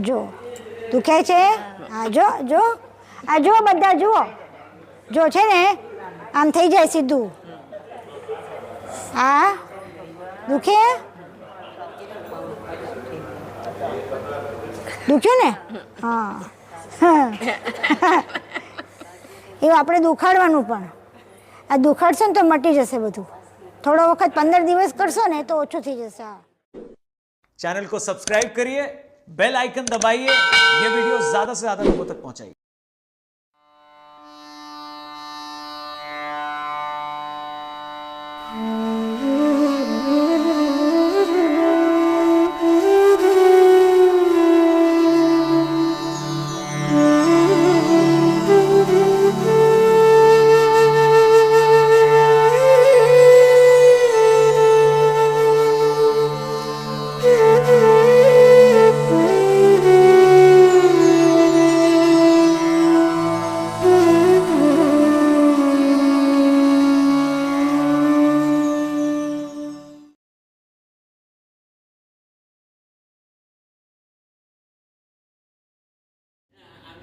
જો દુખે છે? હા જો જો આ જો બધા જુઓ, જો છે ને આમ થઈ જાય સીધું. હા દુખે? દુખ્યું ને? હા એવું આપણે દુખાડવાનું પણ. આ દુખાડશો ને તો મટી જશે બધું. થોડો વખત 15 દિવસ કરશો ને તો ઓછું થઈ જશે. હા, चैनल को सब्सक्राइब करिए, बेल आइकन दबाइए, ये वीडियो ज्यादा से ज्यादा लोगों तक पहुंचाइए.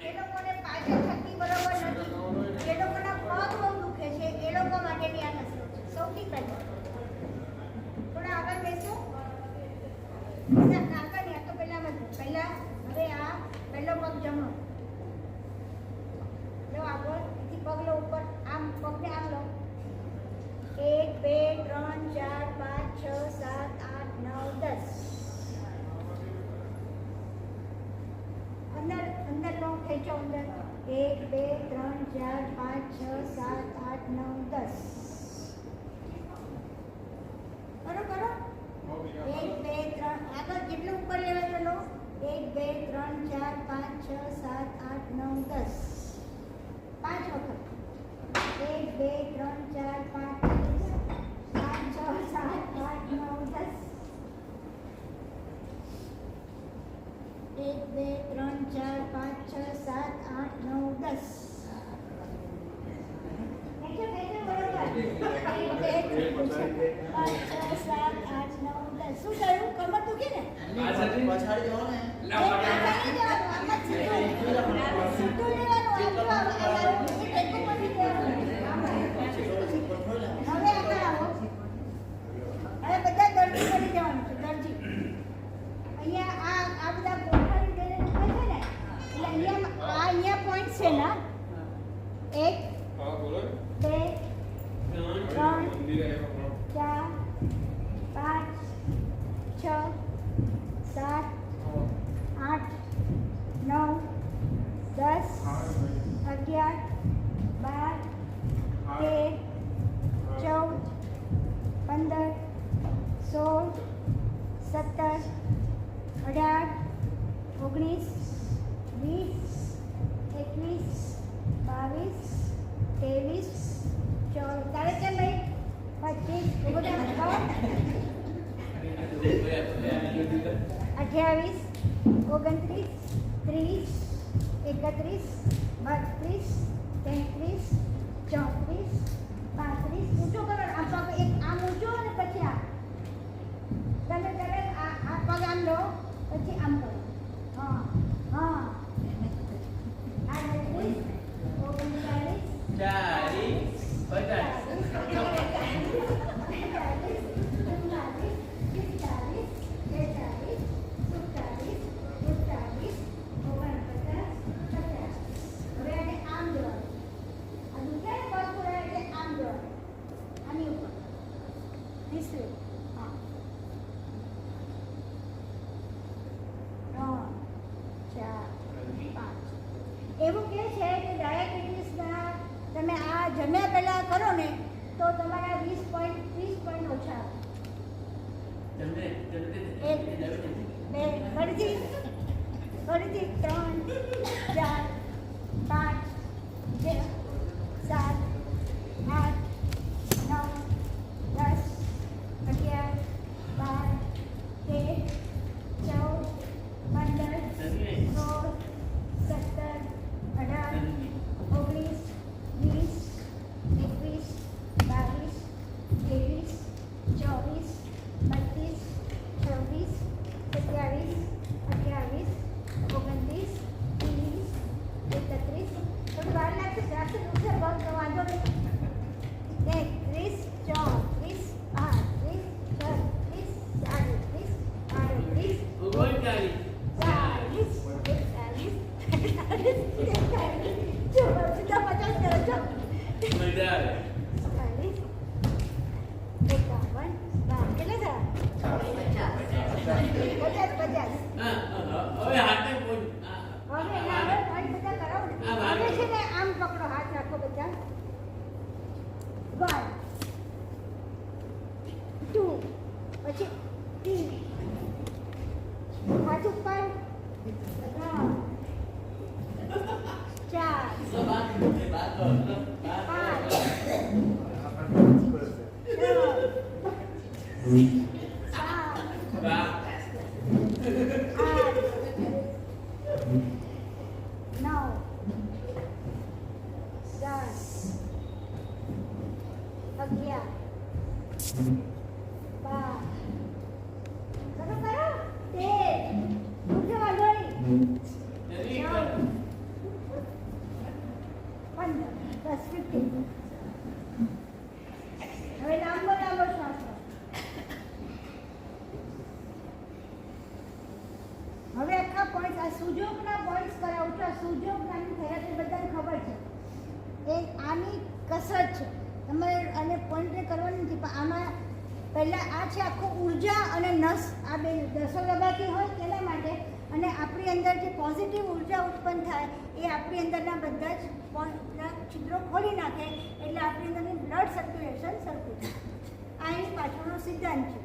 એ લોકોને પાચન શક્તિ બરોબર નથી, એ લોકોના પગ બહુ દુખે છે, એ લોકો માટેની આ કસરત છે. સૌથી પહેલા થોડા આગળ બેસો. કાકાની આ તો પહેલા હવે આ પહેલો પગ જમણો લો, આગળ એથી પગ લો ઉપર, આમ પગને આમ લો. 1 2 3 4 5 6 7 8 9 10. अंदर लो, खेचो अंदर. 1 2 3 4 5 6 7 8 9 10. करो करो. 1 2 3 આગળ જેટલું ઉપર લેવાય લો. 1 2 3 4 5 6 7 8 9 10. 5 વખત. 1 2 3 4 5 6 7 8 9 10. 1 2 3 4 5 6 7 8 9 10. ખેંચો ખેંચો બરોબર. 1 2 3 4 5 6 7 8 9 10. શું થયું? કમર દુખી ને? પછાડી જાઓ ને. પછાડી જવાનું. આમ જ સીધું લેવાનું. આવું એ ટેકો પડી દેવાનું. હવે આગળ આવો. હવે બધા દરજી કરી જવાનું છે. દરજી અહીંયા આ બધા ગોઠવણી દે છે ને, એટલે અહીંયા પોઈન્ટ છે ને. 1 2 3 4 5 6 7 8 9 10 11 12 13 14 15 16 17 18 19 20 21 22 23 તારે કેમ ભાઈ 25 બધા 28 29 30 31 32 33 34 35 ઊંચો કરો. આ પગ એક આમ ઊંચો અને પછી આ તમે આ પગ આમ લો, પછી આમ કરો. હા હા. આ 39 એવું કહે છે કે ડાયાબિટીસના તમે આ જમ્યા પહેલાં કરો ને તો તમારા 20 પોઈન્ટ ઓછા આવે. 1 2 ફરીથી 3 4 5 6 7 8 9 10 11 12 13 14 15 16 17 18 19 20 21 22 23 24 25 26 27 28 આમ પકડો, હાથ રાખો બધા. 1 2 પછી 3 હાથ ઉપર 15 હવે લાંબો લાંબો શ્વાસ લો. હવે આખા પોઈન્ટ આ સુજોગના પોઈન્ટ્સ કરાવું છું. આ સુજોગ નાની થેરાપી બધાને ખબર છે. એ આની કસરત છે. તમારે આને પોઈન્ટ કરવાની નથી, પણ આમાં પહેલાં આ છે આખું ઉર્જા અને નસ આ બે દસો દબાતી હોય તેના માટે, અને આપણી અંદર જે પોઝિટિવ ઉર્જા ઉત્પન્ન થાય એ આપણી અંદરના બધા જ પોઈન્ટના છિદ્રો ખોલી નાખે, એટલે આપણી અંદરની બ્લડ સર્ક્યુલેશન સરખું થાય. આ એની પાછળનો સિદ્ધાંત છે.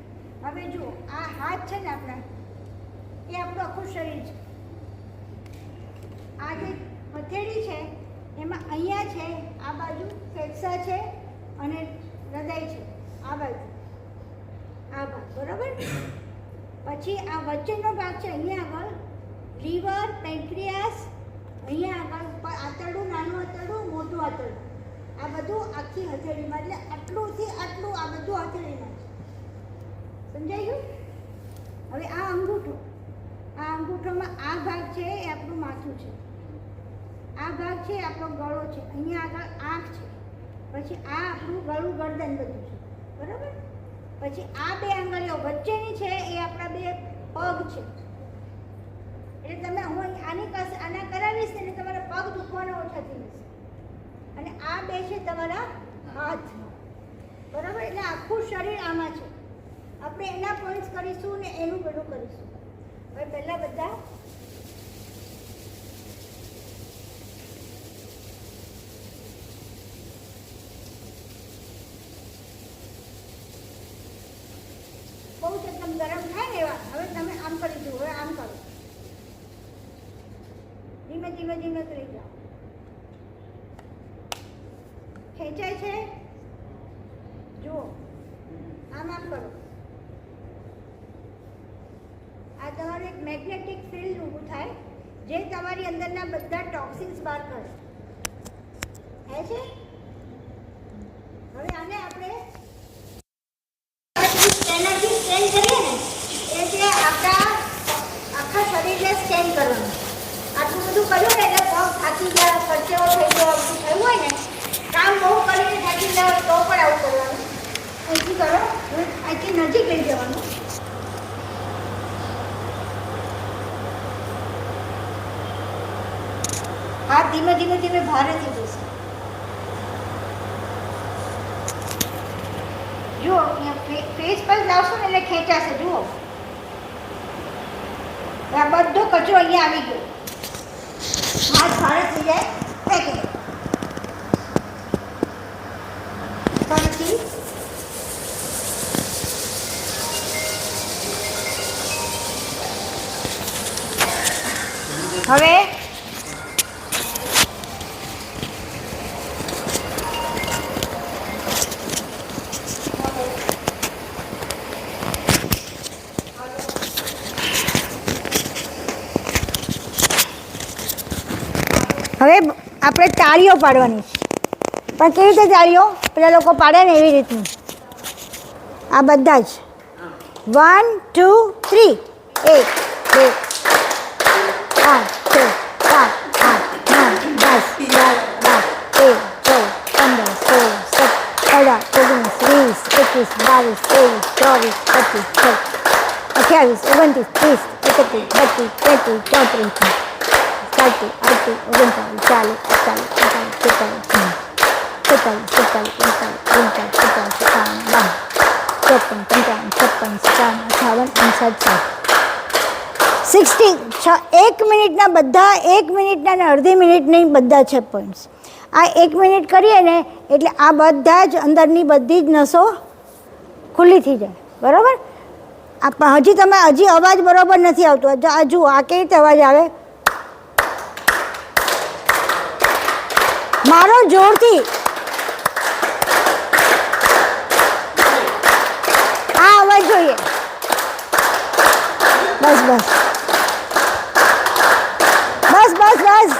હવે જુઓ, આ હાથ છે ને આપણા, એ આપણું આખું શરીર છે. આ જે હથેળી છે એમાં અહીંયા છે, આ બાજુ ફેફસા છે અને હૃદય છે, આ બાજુ આ ભાગ, બરાબર. પછી આ વચ્ચેનો ભાગ છે, અહીંયા આગળ લીવર, પેન્ક્રિયાસ, અહીંયા આગળ ઉપર આંતરડું, નાનું આંતરડું, મોટું આંતરડું, આ બધું આખી હથેળીમાં, એટલે આટલુંથી આટલું આ બધું હથેળીમાં છે. સમજાઈ ગયું? હવે આ અંગૂઠો, આ અંગૂઠોમાં આ ભાગ છે એ આપણું માથું છે, આ ભાગ છે આપણો ગળો છે, અહીંયા આગળ આંખ છે, પછી આ આપણું ગળું, ગરદન બધું છે, બરાબર. પછી આ બે આંગળીઓ વચ્ચેની છે એ આપણા બે પગ છે. એટલે તમે હું આના કરાવીશ ને તમારા પગ દુખવાના ઓછા થઈ જશે. અને આ બે છે તમારા હાથ, બરાબર. એટલે આખું શરીર આમાં છે. આપણે એના પોઈન્ટ્સ કરીશું ને એનું બધું કરીશું. હવે પહેલાં બધા બહુ જ એકદમ ગરમ થાય ને એવા. હવે તમે આમ કરી જુઓ, હવે આમ કરો, ધીમે ધીમે ધીમે કરી જાઓ. ખેંચાય છે, જુઓ, આમ આમ કરો. આ તમારું એક મેગ્નેટિક ફિલ્ડ ઊભું થાય જે તમારી અંદરના બધા ટોક્સિન્સ બહાર કાઢે. થાય છે? હવે આને આપણે એનર્જી સ્કેન કરીએ ને, એ જે આપણા આખા શરીરને સ્કેન કરવાનું. આટલું બધું કર્યું ને એટલે પગ થાકી ગયા, પરસેવો થઈ ગયો, બધું થયું હોય ને, કામ બહુ કરીને થાકી ગયા તો પણ આવું કરવાનું. અહીંથી કરો, અહીંથી નજીક લઈ જવાનું. હાથ ધીમે ધીમે ધીમે ભારે થઈ જશે. જુઓ, અહીંયા ફેસ પર લાવશો ને એટલે ખેંચાશે. જુઓ, આ બધો કચરો અહીંયા આવી ગયો. હાથ ભારે થઈ જાય, ફેંકી ફરીથી. હવે આપણે તાળીઓ પાડવાની છે. પણ કેવી રીતે તાળીઓ પેલા લોકો પાડે ને એવી રીતની. આ બધા જ 1 2 3 1 2 5 6 7 8 9 10 11 12 13 14 15 16 17 18 19 20 21 22 23 24 25 28 29 30 31 31, 32, 33, 34, 35, 36, 37, 38, 39, 40, 41, 1 મિનિટના બધા 1 મિનિટના અને અડધી મિનિટની બધા 6 પોઈન્ટ્સ. આ 1 મિનિટ કરીએ ને એટલે આ બધા જ અંદરની બધી જ નસો ખુલ્લી થઈ જાય. બરાબર? હજી અવાજ બરાબર નથી આવતો. આ જુઓ, આ કેવી રીતે અવાજ આવે? મારો જોરથી આ અવાજ જોઈએ. બસ બસ બસ બસ બસ.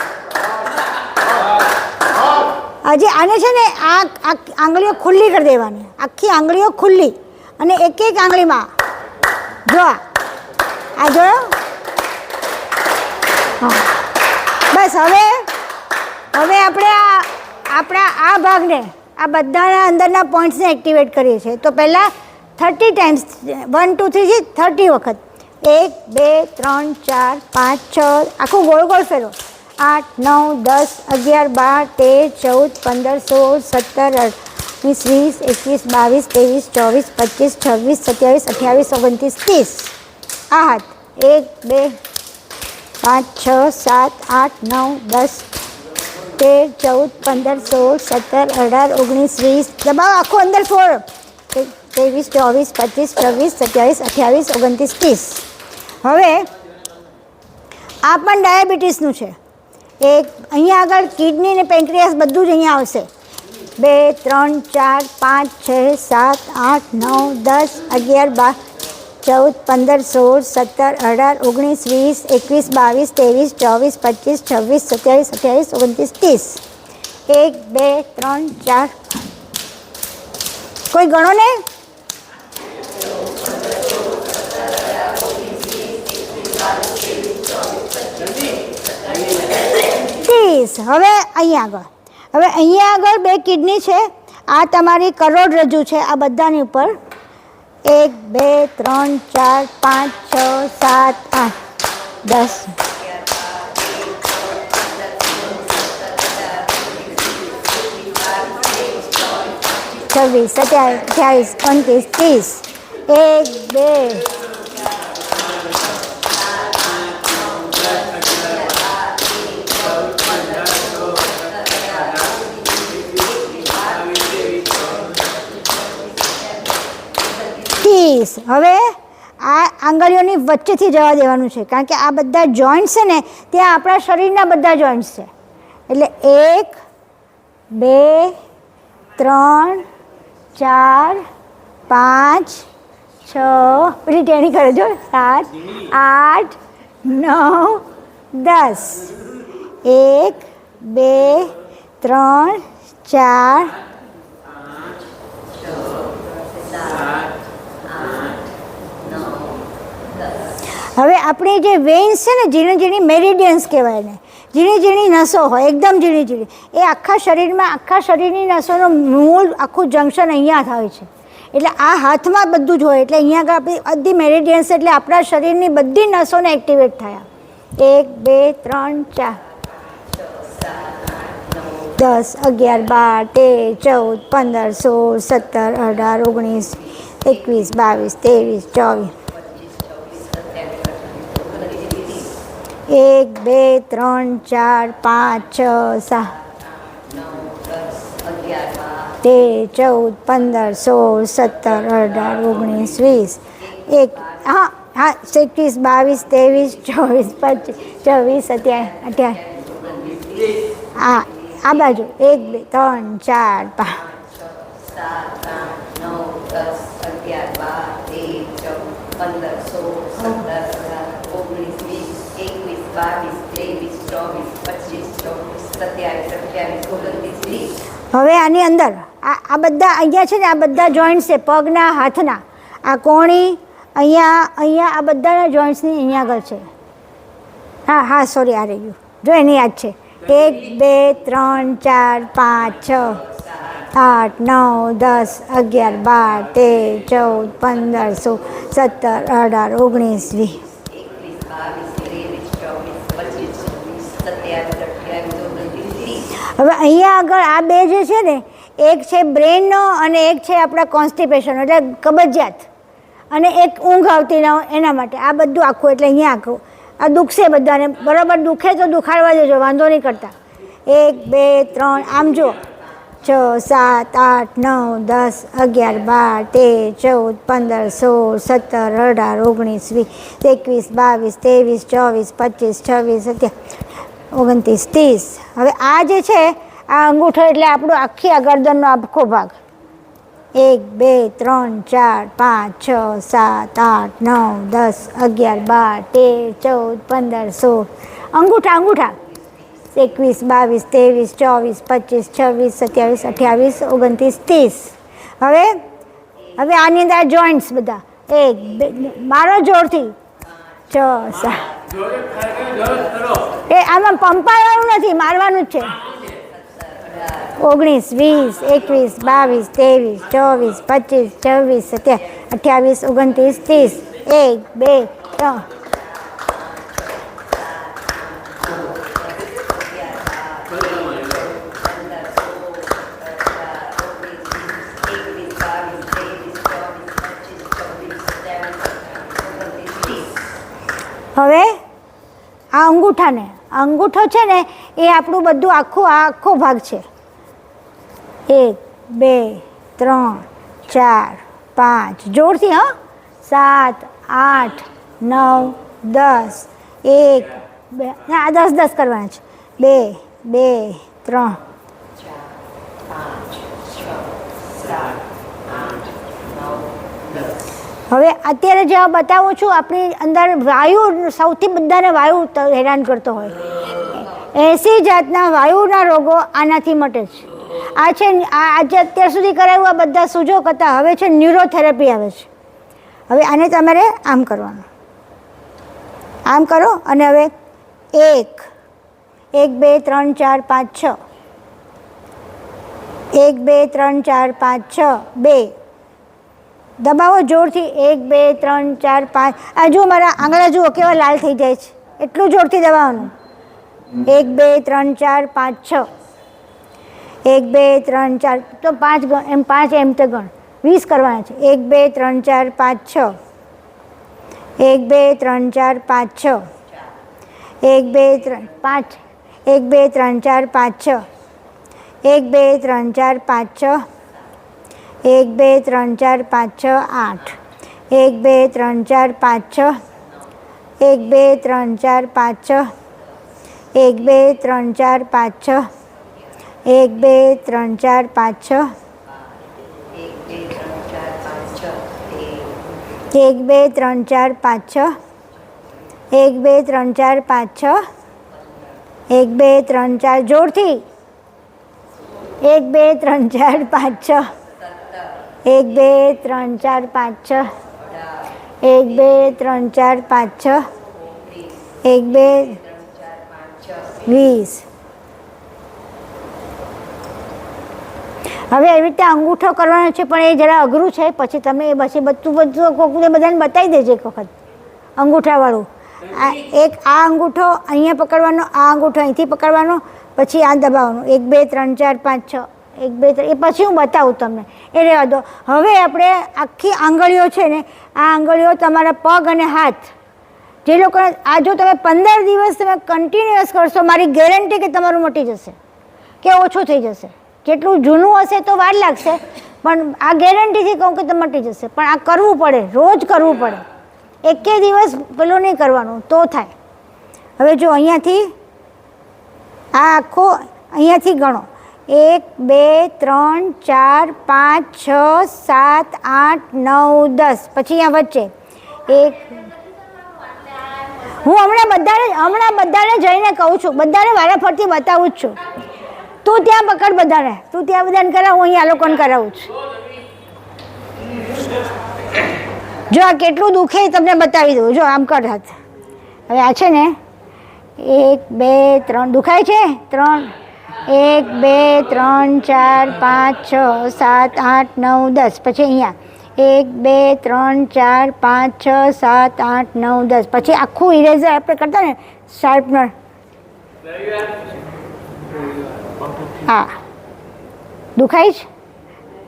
હજી આને છે ને આ આંગળીઓ ખુલ્લી કરી દેવાની, આખી આંગળીઓ ખુલ્લી, અને એક એક આંગળીમાં જો આ જોયો? હા બસ. હવે આપણે આપણા આ ભાગને, આ બધાના અંદરના પોઈન્ટ્સને એક્ટિવેટ કરીએ છીએ. તો પહેલાં 30 ટાઈમ્સ, 1 2 3 30 વખત. 1 2 3 4 5 6, આખું ગોળ ગોળ ફેરો. 8 9 10 11 12 13 14 15 16 17 18 20 21 22 23 24 25 27 28 29 30. આ હાથ 1 2 5 6 7 8 9 10 13 14 15 16 17 18 19 20. દબાવો, આખું અંદર ફોડ. 23 24 25 26 27 28 29 30. હવે આ પણ ડાયાબિટીસનું છે. એક અહીંયા આગળ કિડની ને પેન્ક્રિયાસ બધું જ અહીંયા આવશે. 2 3 4 5 6 7 8 9 10 11 12 14 15 16 17 18 19 20 21 22 23 24 25 26 27 28 29 30. 1 2 3 4. કોઈ ગણો ને? હવે અહીંયા આગળ 2 કિડની છે. આ તમારી કરોડરજ્જુ છે. આ બધાની ઉપર 1 2 3 4 5 6 7 8 10 26 27 28 29 30. 1 2 હવે આ આંગળીઓની વચ્ચેથી જવા દેવાનું છે, કારણ કે આ બધા જોઈન્ટ્સ છે ને ત્યાં આપણા શરીરના બધા જોઈન્ટ્સ છે. એટલે 1 2 3 4 5 6, પેલી ટેણી કરે જો, 7 8 9 10. 1 2 3 4 હવે આપણી જે વેઇન્સ છે ને, ઝીણી ઝીણી મેરિડિયન્સ કહેવાય ને, ઝીણી ઝીણી નસો હોય, એકદમ ઝીણી ઝીણી, એ આખા શરીરમાં, આખા શરીરની નસોનું મૂળ આખું જંક્શન અહીંયા થાય છે. એટલે આ હાથમાં બધું જ હોય. એટલે અહીંયા આગળ આપણી બધી મેરિડિયન્સ, એટલે આપણા શરીરની બધી નસોને એક્ટિવેટ થયા. 1 2 3 4 10 11 12 13 14 15 16 17 18 19 20 22 23 24 1 2 3 4 5 6 7 13 14 15 16 17 18 19 20 હા 21 22 23 24 25 26 27 28. હા, આ બાજુ 1 2 3 4 5 હવે આની અંદર આ બધા અહીંયા છે ને, આ બધા જોઈન્ટ્સ છે પગના, હાથના. આ કોણી અહીંયા આ બધાના જોઈન્ટ્સની અહીંયા આગળ છે. હા સોરી, આ રહી ગયું જો, એની યાદ છે. 1 2 3 4 5 6 8 9 10 11 12 13 14 15 16 17 18 19 20 હવે અહીંયા આગળ આ બે જે છે ને, એક છે બ્રેનનો અને એક છે આપણા કોન્સ્ટિપેશન એટલે કબજિયાત, અને એક ઊંઘ આવતી ન હોય એના માટે આ બધું આખું. એટલે અહીંયા આખું આ દુખશે બધાને, બરાબર દુખે તો દુખાડવા દેજો, વાંધો નહીં કરતા. 1 2 3 આમ જુઓ, 6 7 8 9 10 11 12 13 14 15 16 17 18 19 20 21 22 23 24 25 26 27 29 30. હવે આ જે છે આ અંગૂઠો એટલે આપણું આખી આ ગરદનનો આખો ભાગ. 1 2 3 4 5 6 7 8 9 10 11 12 13 14 15 16 અંગૂઠા અંગૂઠા 21 22 23 24 25 26 27 28 29 30. હવે આની અંદર જોઈન્ટ્સ બધા 1 2 મારો જોરથી 6 7 એ આમાં પંપાવાનું નથી, મારવાનું જ છે. 19 20 21 22 23 24 25 26 27 28 29 30. 1 2 3 હવે આ અંગૂઠાને, અંગૂઠો છે ને એ આપણું બધું આખો ભાગ છે. 1 2 3 4 5 જોરથી, હા, 7 8 9 10 1 2 આ 10 10 કરવાના છે. 2 2 3 હવે અત્યારે જે બતાવું છું, આપણી અંદર વાયુ, સૌથી બધાને વાયુ હેરાન કરતો હોય. 80 જાતના વાયુના રોગો આનાથી મટે છે. આ છે આજે અત્યાર સુધી કરાવ્યું આ બધા સૂજો કરતા હવે છે ન્યુરોથેરાપી આવે છે. હવે આને તમારે આમ કરવાનું, આમ કરો અને હવે 1 1 2 3 4 5 6 1 2 3 4 5 6 2 દબાવો જોરથી. 1 2 3 4 5 આ જુઓ મારા આંગળા જુઓ કેવા લાલ થઈ જાય છે, એટલું જોરથી દબાવવાનું. 1 2 3 4 5 6 1 2 3 4 તો 5 ગણ, એમ 5 એમ તો ગણ 20 કરવાના છે. 1 2 3 4 5 6 1 2 3 4 5 6 1 2 3 5 1 2 3 4 5 6 1 2 3 4 5 6 1 2 3 4 5 6 8 1 2 3 4 5 6 1 2 3 4 5 6 1 2 3 4 5 6 1 2 3 4 5 6 1 2 3 4 5 6 1 2 3 4 5 6 1 2 3 4 જોરથી 1 2 3 4 5 6 1 2 3 4 5 6 1 2 3 4 5 6 1 2 20. હવે એવી રીતે અંગૂઠો કરવાનો છે, પણ એ જરા અઘરું છે. પછી તમે એ પછી બધું બધાને બતાવી દેજો એક વખત અંગૂઠાવાળું. આ અંગૂઠો અહીંયા પકડવાનો, આ અંગૂઠો અહીંથી પકડવાનો, પછી આ દબાવવાનું. 1 2 3 4 5 6 1 2 3 એ પછી હું બતાવું તમને, એ રહેવા દો. હવે આપણે આખી આંગળીઓ છે ને, આ આંગળીઓ તમારા પગ અને હાથ, જે લોકો આ જો તમે 15 દિવસ તમે કન્ટિન્યુઅસ કરશો, મારી ગેરંટી કે તમારું મટી જશે કે ઓછું થઈ જશે. જેટલું જૂનું હશે તો વાર લાગશે, પણ આ ગેરંટીથી કહું કે તમે મટી જશે. પણ આ કરવું પડે, રોજ કરવું પડે, એકે દિવસ પેલું નહીં કરવાનું તો થાય. હવે જો અહીંયાથી આ આખો અહીંયાથી ગણો. 1 2 3 4 5 6 7 8 9 10 પછી અહીંયા વચ્ચે 1. હું હમણાં બધાને જઈને કહું છું, બધાને વારાફરતી બતાવું જ છું. તું ત્યાં પકડ બધાને, તું ત્યાં બધાને કરાવ, હું અહીંયા આ લોકોને કરાવું છું. જો આ કેટલું દુખે તમને બતાવી દઉં. જો આમ કર હાથ. હવે આ છે ને 1 2 3 દુખાય છે 3 1 2 3 4 5 6 7 8 9 10 પછી અહીંયા 1 2 3 4 5 6 7 8 9 10 પછી આખું ઇરેઝર આપણે કરતા ને શાર્પનર હા દુખાય છે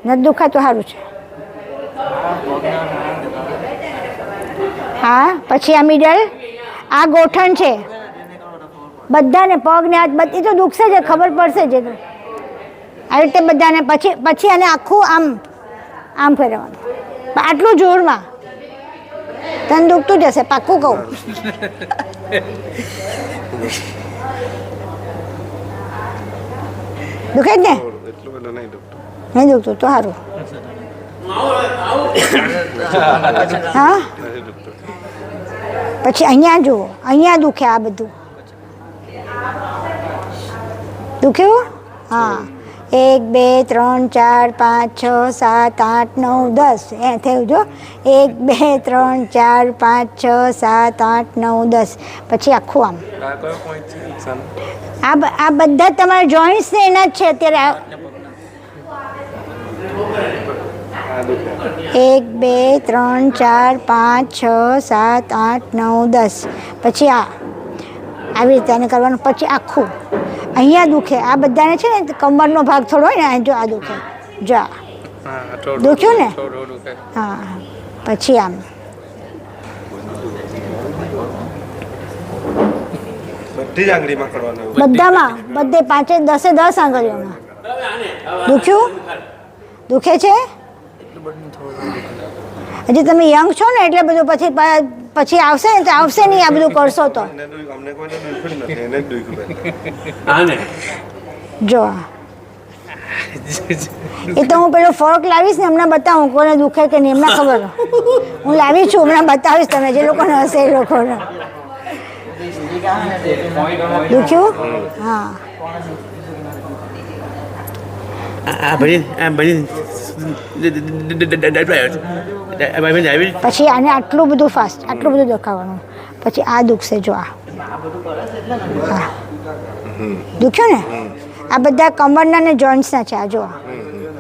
નથી દુખાતું સારું છે હા પછી આ મિડલ આ ગોઠણ છે બધાને પગ ને હાથ બધી તો દુખશે જ ખબર પડશે જ આવી રીતે બધાને પછી આને આખું આમ ફેરવવાનું આટલું જોરમાં તને દુખતું જશે પાક્કું કહું દુખે જ ને નહીં દુખતું તો સારું હા પછી અહીંયા જુઓ અહીંયા દુખે આ બધું દુખ્યું હા 1 2 3 4 5 6 7 8 9 10 એ થયું જો 1 2 3 4 5 6 7 8 9 10 પછી આખું આમ આ બધા તમારા જોઈન્ટ્સ ને એના જ છે અત્યારે 1 2 3 4 5 6 7 8 9 10 પછી આવી રીતે આને કરવાનું પછી આખું અહીંયા દુખે આ બધાને છે ને કમરનો ભાગ થોડો હોય ને જો આ દુખે જો દુખ્યું ને હા પછી આમ બધામાં બધે 5 10 આંગળીઓમાં દુખ્યું દુખે છે હજી તમે યંગ છો ને એટલે બધું પછી આવશે ને તો આવશે નહીં આ બધું કરશો તો જો એ તો હું પેલો ફોર્ક લાવીશ ને હમણાં બતાવું કોને દુખે કે નહીં એમના ખબર હું લાવી છું હમણાં બતાવીશ તમે જે લોકોને હશે એ લોકોને દુખ્યું હા પછી આને આટલું બધું ફાસ્ટ આટલું બધું દુખાવાનું પછી આ દુખશે જો આ દુખ્યું ને આ બધા કમરના ને જોઈન્ટ્સના છે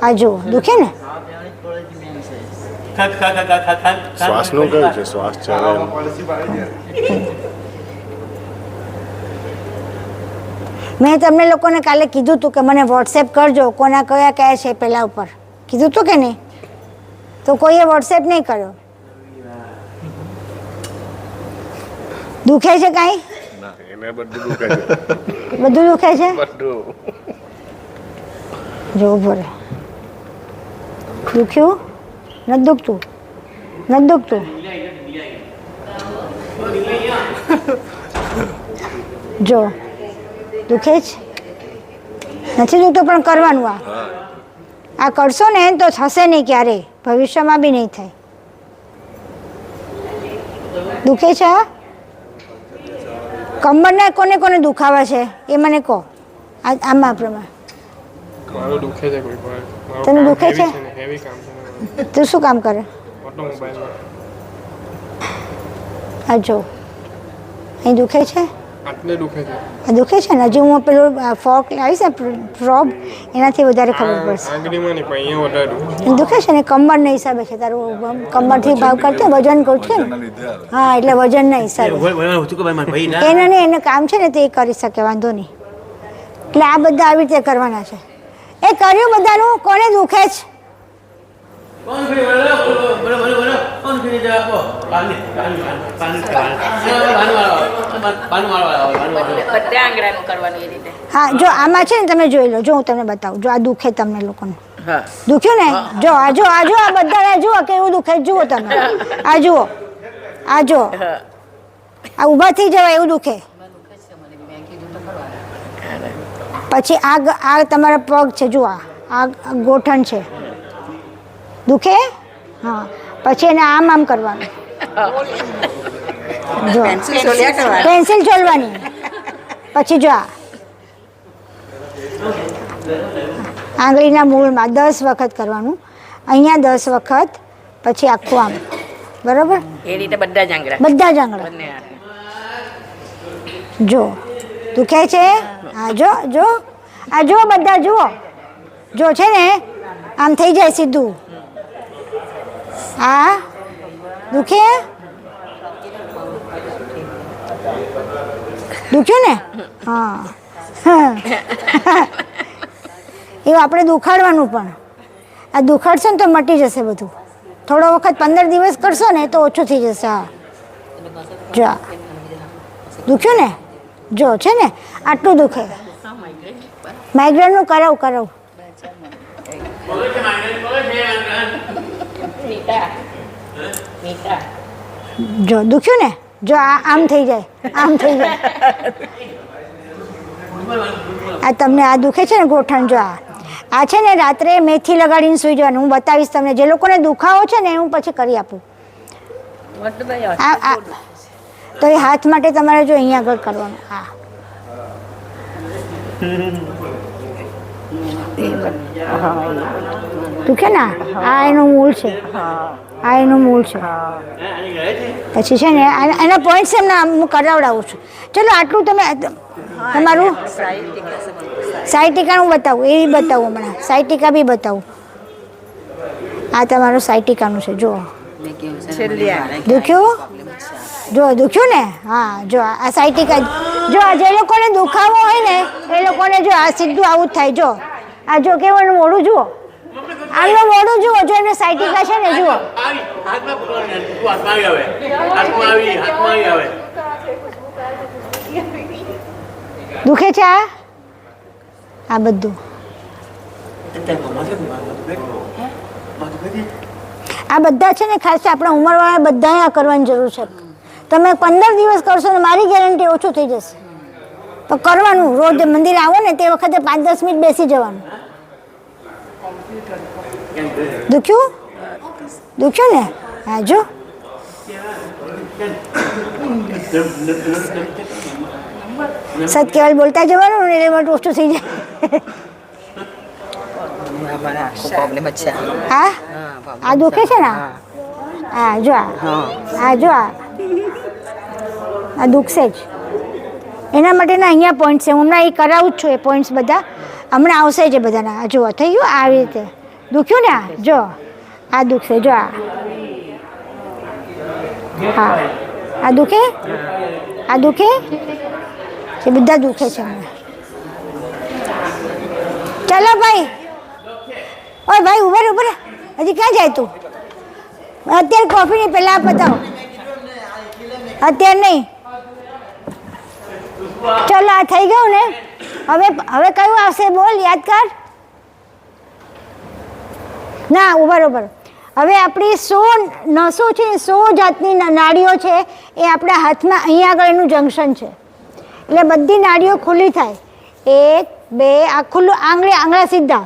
આ જુઓ દુખે ને શ્વાસનું કયું છે શ્વાસ ચાલે મેં તમને લોકોને કાલે કીધું હતું કે મને વોટ્સએપ કરજો કોના કયા કયા છે પેલા ઉપર કીધું હતું કે નહીં તો કોઈએ વોટ્સએપ નહીં કર્યો દુખે છે કાંઈ બધું દુખે છે જો ઉભો રહે દુખ્યું નથી દુખતું નથી દુખતું જો દુખે જ નથી દુખતું પણ કરવાનું આ કરશો ને તો થશે નહીં ક્યારેય ભવિષ્યમાં બી નહીં થાય દુખે છે કમરના કોને કોને દુખાવા છે એ મને કહો આમાં પ્રમાણે તને દુખે છે તું શું કામ કરે આ જો અહીં દુખે છે દુખે છે ને હજી હું પેલું ફોર્ક લાવીશ ને પ્રોબ એનાથી વધારે ખબર પડશે દુખે છે ને કમરના હિસાબે છે તારું કમરથી ભાવ કરते વજન કરું છે ને હા એટલે વજનના હિસાબે એને નહીં એને કામ છે ને તે કરી શકે વાંધો નહીં એટલે આ બધા આવી રીતે કરવાના છે એ કર્યું બધાનું કોને દુખે છે હા જો આમાં છે ને તમે જોઈ લો જો હું તમને બતાવું જો આ દુખે તમને લોકોને દુખ્યું ને જો આ બધા જુઓ કેવું દુખે જુઓ તમે આ જુઓ આ ઊભા થઈ જવાય એવું દુખે પછી આ તમારા પગ છે જુઓ આ ગોઠણ છે દુખે હા પછી એને આમ કરવાનું જો પેન્સિલ ચોલવાની પછી જો આંગળીના મૂળમાં 10 વખત કરવાનું અહીંયા 10 વખત પછી આખું આમ બરાબર એ રીતે બધા જ આંગળા જો દુખે છે હા જો બધા જુઓ જો છે ને આમ થઈ જાય સીધું આ દુખે દુખ્યું ને હા એવું આપણે દુખાડવાનું પણ આ દુખાડશો ને તો મટી જશે બધું થોડો વખત 15 દિવસ કરશો ને તો ઓછું થઈ જશે હા જો દુખ્યું ને જો છે ને આટલું દુખે માઇગ્રેનનું કરાવું જો દુખ્યું ને જો આમ થઈ જાય આ તમને આ દુખે છે ને ગોઠણ જો આ છે ને રાત્રે મેથી લગાડીને સૂઈ જવાનું હું બતાવીશ તમને જે લોકોને દુખાવો છે ને હું પછી કરી આપું તો એ હાથ માટે તમારે જો અહીંયા આગળ કરવાનું હા દુખે ને આ એનું મૂળ છે પછી છે ને એના પોઈન્ટ્સ એમને હું કરાવડાવું છું ચલો આટલું તમે તમારું સાયટિકાનું બતાવું એ બતાવું હમણાં સાયટિકા બી બતાવું આ તમારું સાયટિકાનું છે જો દુખ્યું ને હા જો આ સાયટિકા જો આ જે લોકોને દુખાવો હોય ને એ લોકોને જો આ સીધું આવું જ થાય જો આ જો કેવું એનું મોઢું જુઓ આમનું મોઢું જુઓ જો એમને સાયટિકા છે ને જુઓ દુખે છે આ બધું આ બધા છે ને ખાસ આપણા ઉંમરવાળા બધાએ આ કરવાની જરૂર છે તમે 15 દિવસ કરશો ને મારી ગેરંટી ઓછું થઈ જશે તો કરવાનું રોજ મંદિર આવો ને તે વખતે 5-10 મિનિટ બેસી જવાનું દુખ્યું ને હા જો સત કેવલ બોલતા જવાનું ને એટલે ઓછું થઈ જાય હા આ દુખે છે ને હા જો આ દુખશે જ એના માટેના અહીંયા પોઈન્ટ છે હું હમણાં એ કરાવું જ છું એ પોઈન્ટ્સ બધા હમણાં આવશે જ બધાના જો થઈ ગયું આવી રીતે દુખ્યું ને જો આ દુખશે જો હા આ દુખે એ બધા દુખે છે ચાલો ભાઈ ઓય ભાઈ ઉભર હજી ક્યાં જાય તું અત્યારે કોફી નહીં પહેલાં આ બતાવો અત્યારે નહીં ચાલો આ થઈ ગયું ને હવે કયું આવશે બોલ યાદ કર ના ઉભર હવે આપણી 100 નસો છે 100 જાતની નાડીઓ છે એ આપણા હાથમાં અહીંયા આગળ એનું જંકશન છે એટલે બધી નાડીઓ ખુલ્લી થાય 1 2 આ ખુલ્લું આંગળા સીધા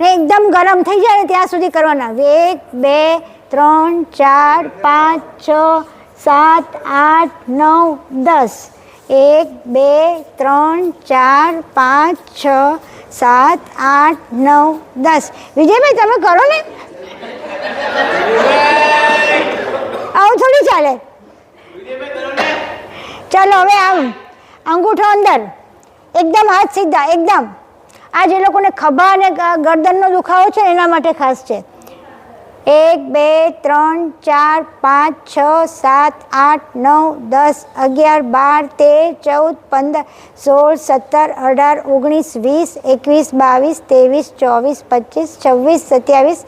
ને એકદમ ગરમ થઈ જાય ને ત્યાં સુધી કરવાના 1 2 3 4 5 6 7 8 9 10 1 2 3 4 5 6 7 8 9 10 વિજયભાઈ તમે કરો ને આવું થોડી ચાલે ચાલો હવે આમ અંગૂઠો અંદર એકદમ હાથ સીધા એકદમ આ જે લોકોને ખભા અને ગરદનનો દુખાવો છે એના માટે ખાસ છે 1 2 3 4 5 6 7 8 9 10 11 12 13 14 15 16 17 18 19 20 21 22 23 24 25 26 27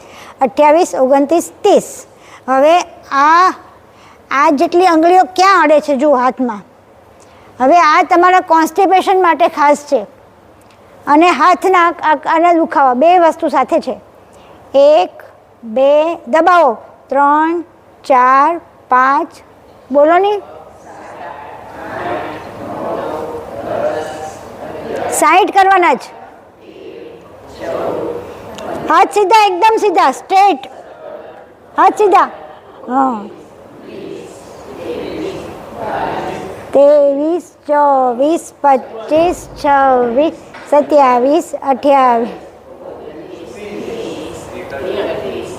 28 29 30 હવે આ જેટલી આંગળીઓ ક્યાં અડે છે જુઓ હાથમાં હવે આ તમારા કોન્સ્ટિપેશન માટે ખાસ છે અને હાથના આના દુખાવા બે વસ્તુ સાથે છે 1 2 દબાવો 3 4 5 બોલો ની 60 કરવાના જ હાથ સીધા એકદમ સીધા સ્ટ્રેટ હાથ સીધા હા 23 24 25 26 27 28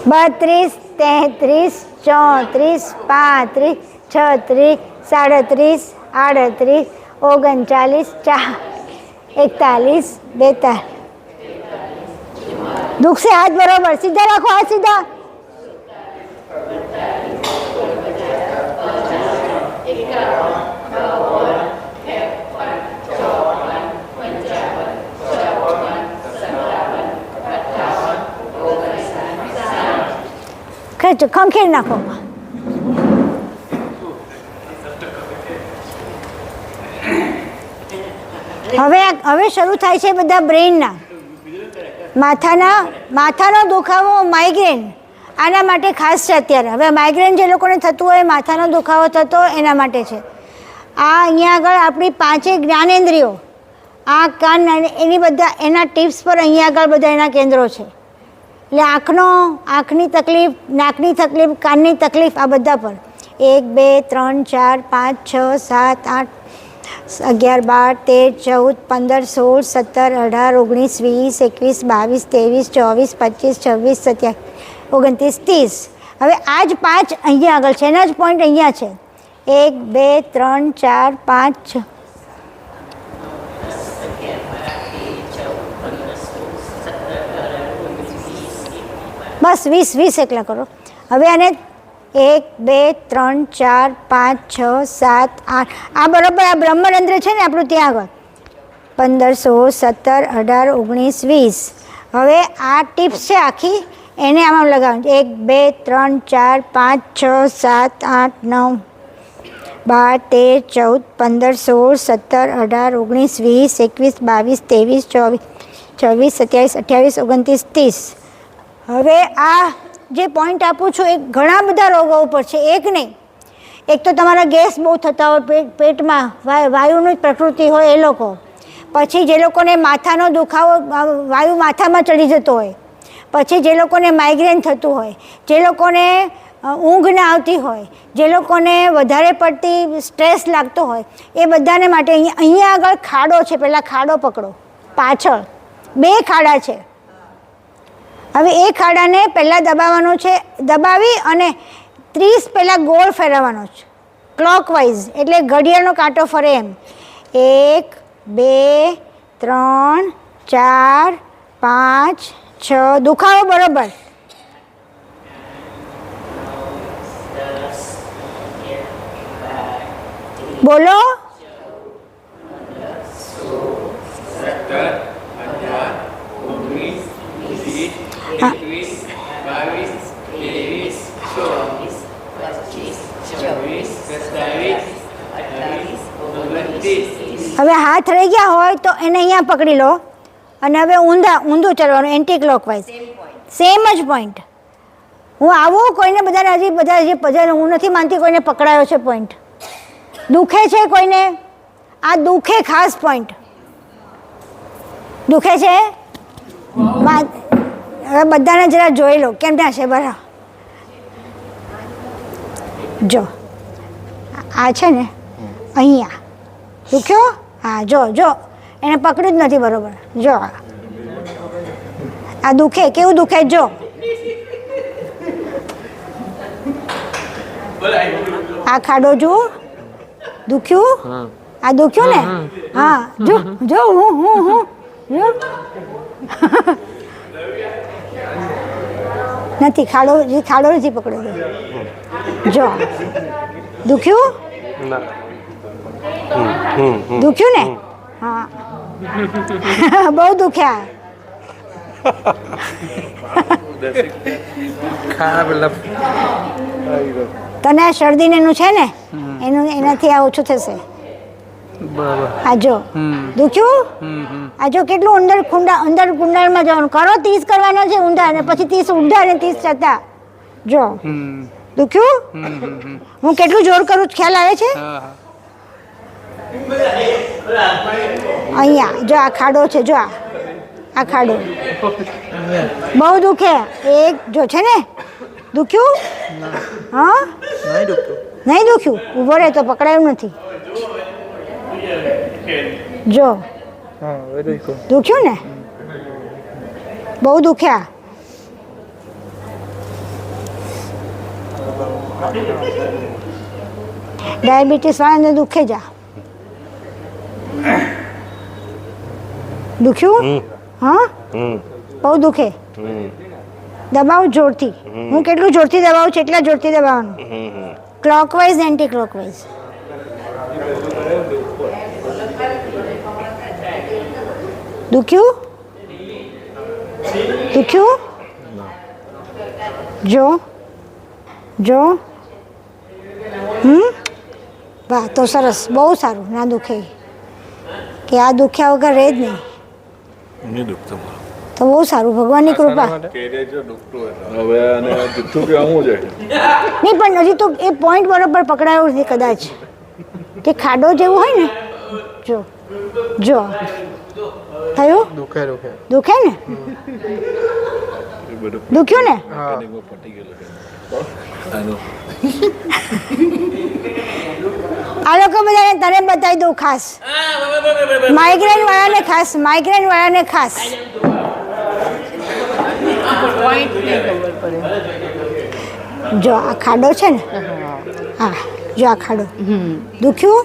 32 33 34 35 36 37 38 39 40 41 42 દુખશે હાથ બરોબર સીધા રાખો હાથ સીધા ખેંચો, ખંખેરી નાખો. હવે શરૂ થાય છે બધા બ્રેઇનના માથાનો દુખાવો, માઇગ્રેન. આના માટે ખાસ છે અત્યારે. હવે માઇગ્રેન જે લોકોને થતું હોય, માથાનો દુખાવો થતો હોય એના માટે છે. આ અહીંયા આગળ આપણી 5 જ્ઞાનેન્દ્રિયો, આ કાન, એની બધા એના ટિપ્સ પર અહીંયા આગળ બધા એના કેન્દ્રો છે. એટલે આંખની તકલીફ, નાકની તકલીફ, કાનની તકલીફ, આ બધા પર 1 2 3 4 5 6 7 8 11 12 13 14 15 16 17 18 19 20 21 22 23 24 25 26 27 29 30. હવે આ જ 5 અહીંયા આગળ છે, એના જ પોઈન્ટ અહીંયા છે. 1 2 3 4 5 6 બસ 20 એકલા કરો. હવે આને 1 2 3 4 5 6 7 8 આ બરાબર આ બ્રહ્મરંધ્ર છે ને આપણું ત્યાં આગળ 15 16 17 18 19 20. હવે આ ટિપ્સ છે આખી, એને આમાં લગાવવાનું. 1 2 3 4 5 6 7 8 9 12 13 14 15 16 17 18 19 20 21 22 23 24 27 28 29 30. હવે આ જે પોઈન્ટ આપું છું એ ઘણા બધા રોગો ઉપર છે, એક નહીં. એક તો તમારા ગેસ બહુ થતા હોય, પેટમાં વાયુની પ્રકૃતિ હોય એ લોકો. પછી જે લોકોને માથાનો દુખાવો, વાયુ માથામાં ચડી જતો હોય. પછી જે લોકોને માઇગ્રેન થતું હોય, જે લોકોને ઊંઘ ના આવતી હોય, જે લોકોને વધારે પડતી સ્ટ્રેસ લાગતો હોય, એ બધાને માટે અહીંયા આગળ ખાડો છે. પહેલાં ખાડો પકડો, પાછળ 2 ખાડા છે. હવે એ ખાડાને પહેલાં દબાવવાનો છે, દબાવી અને 30 પહેલાં ગોળ ફેરવવાનો છે, ક્લોકવાઇઝ, એટલે ઘડિયાળનો કાંટો ફરે એમ. 1 2 3 4 5 6 દુખાવો બરોબર. બોલો. હવે હાથ રહી ગયા હોય તો એને અહીંયા પકડી લો અને હવે ઊંધું ચાલવાનું, એન્ટી ક્લોકવાઇઝ, સેમ જ પોઈન્ટ. હું આવું કોઈને બધાને હજી હું નથી માનતી કોઈને પકડાયો છે પોઈન્ટ. દુખે છે કોઈને? આ દુખે ખાસ પોઈન્ટ દુખે છે. હવે બધાને જરા જોઈ લો કેમ ત્યાં છે. બરાબર, જો આ છે ને અહીંયા દુખ્યો. હા જો એને પકડ્યું જ નથી બરોબર. જો આ દુખે, કેવું દુખે જો. આ ખાડો જુઓ, દુખ્યું. આ દુખ્યું ને? હા જો હું જો નથી ખાડો નથી પકડ્યો. જો દુખ્યું, દુખ્યું ને? હા બહુ દુખ્યા. તને આ શરદી એનું છે ને, એનાથી આ ઓછું થશે. આ જો દુખ્યું. આ જો કેટલું અંદર કુંડાળમાં જવાનું. કરો 30 કરવાના છે ઊંધા, અને પછી 30 ઊંધા અને 30 ચતા. જો દુખ્યું. હું કેટલું જોર કરું ખ્યાલ આવે છે? અહીંયા જો આ ખાડો છે, જો આ ખાડો બહુ દુખે. એક જો છે ને દુખ્યું. હા નહીં દુખ્યું. ઊભો રહે તો પકડાયું નથી. જો દુખ્યું ને? બહુ દુખ્યા. ડાયાબિટીસ વાળાને દુખે જા. દુખ્યું? હા બહુ દુખે. દબાવો જોરથી. હું કેટલું જોરથી દબાવું છું એટલા જોરથી દબાવવાનું. Clockwise anti clockwise. દુખ્યું? દુખ્યું? જો વાહ, તો સરસ, બહુ સારું. ના દુખે કે આ દુખ્યા વગર રહે જ નહીં. નહીં દુખતું તો બહુ સારું, ભગવાનની કૃપા. હવે અને જુઠ્ઠું કહેવું છે નહીં પણ હજી તો એ પોઈન્ટ બરોબર પકડાયો નથી કદાચ. કે ખાડો જેવું હોય ને, જો થયું? દુખે ને? દુખ્યું ને? આ લોકો બધાને તને બતાવી દઉં ખાસ. માઇગ્રેન વાળાને ખાસ. જો આ ખાડો છે ને, હા જો આ ખાડો દુખ્યું?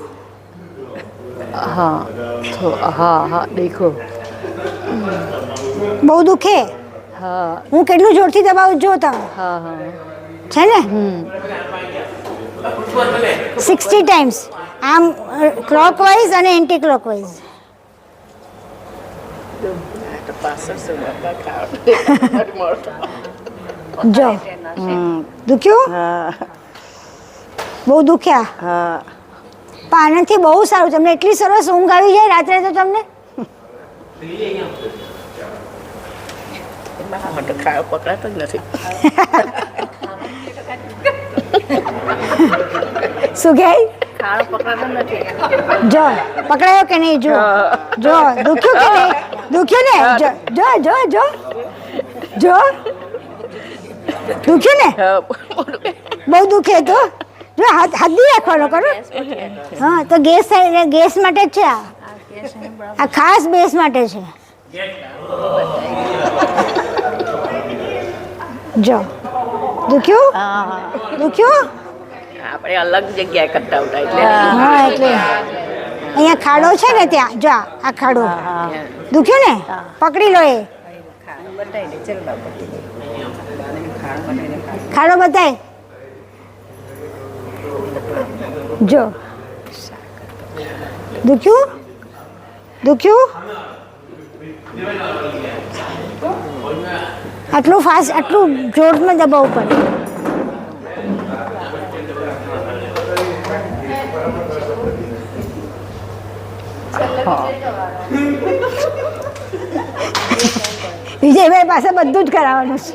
હા દેખો. બહુ દુખે? હું કેટલું જોરથી દબાવું જો તમે. છે ને 60 ટાઈમ્સ આમ ક્લોકવાઇઝ અને એન્ટી ક્લોકવાઇઝ. જો દુખ્યું? બહુ દુખ્યા? પણ આનાથી બહુ સારું, તમને એટલી સરસ ઊંઘ આવી જાય રાત્રે તો તમને. ખાડો પકડાતો જ નથી. શું કહે? ખાડો પકડાતો નથી. જો પકડાયો કે નહીં? જો દુખ્યું કે નહીં? દુખ્યું ને? જો દુખ્યું ને? બહુ દુખે તો જો હાથી રાખવાનો કરો. હા તો ગેસ માટે જ છે આ ખાસ બેસ માટે છે. જો દુખ્યું? આપણે અલગ જગ્યાએ કરતા હતા એટલે. હા એટલે અહીંયા ખાડો છે ને, ત્યાં જો આ ખાડો દુખ્યું ને? પકડી લો. એ ખાડો બતાય. જો દુખ્યું? આટલું ફાસ્ટ, આટલું જોરમાં દબાવવું પડે. વિજયભાઈ પાસે બધું જ કરાવવાનું છે.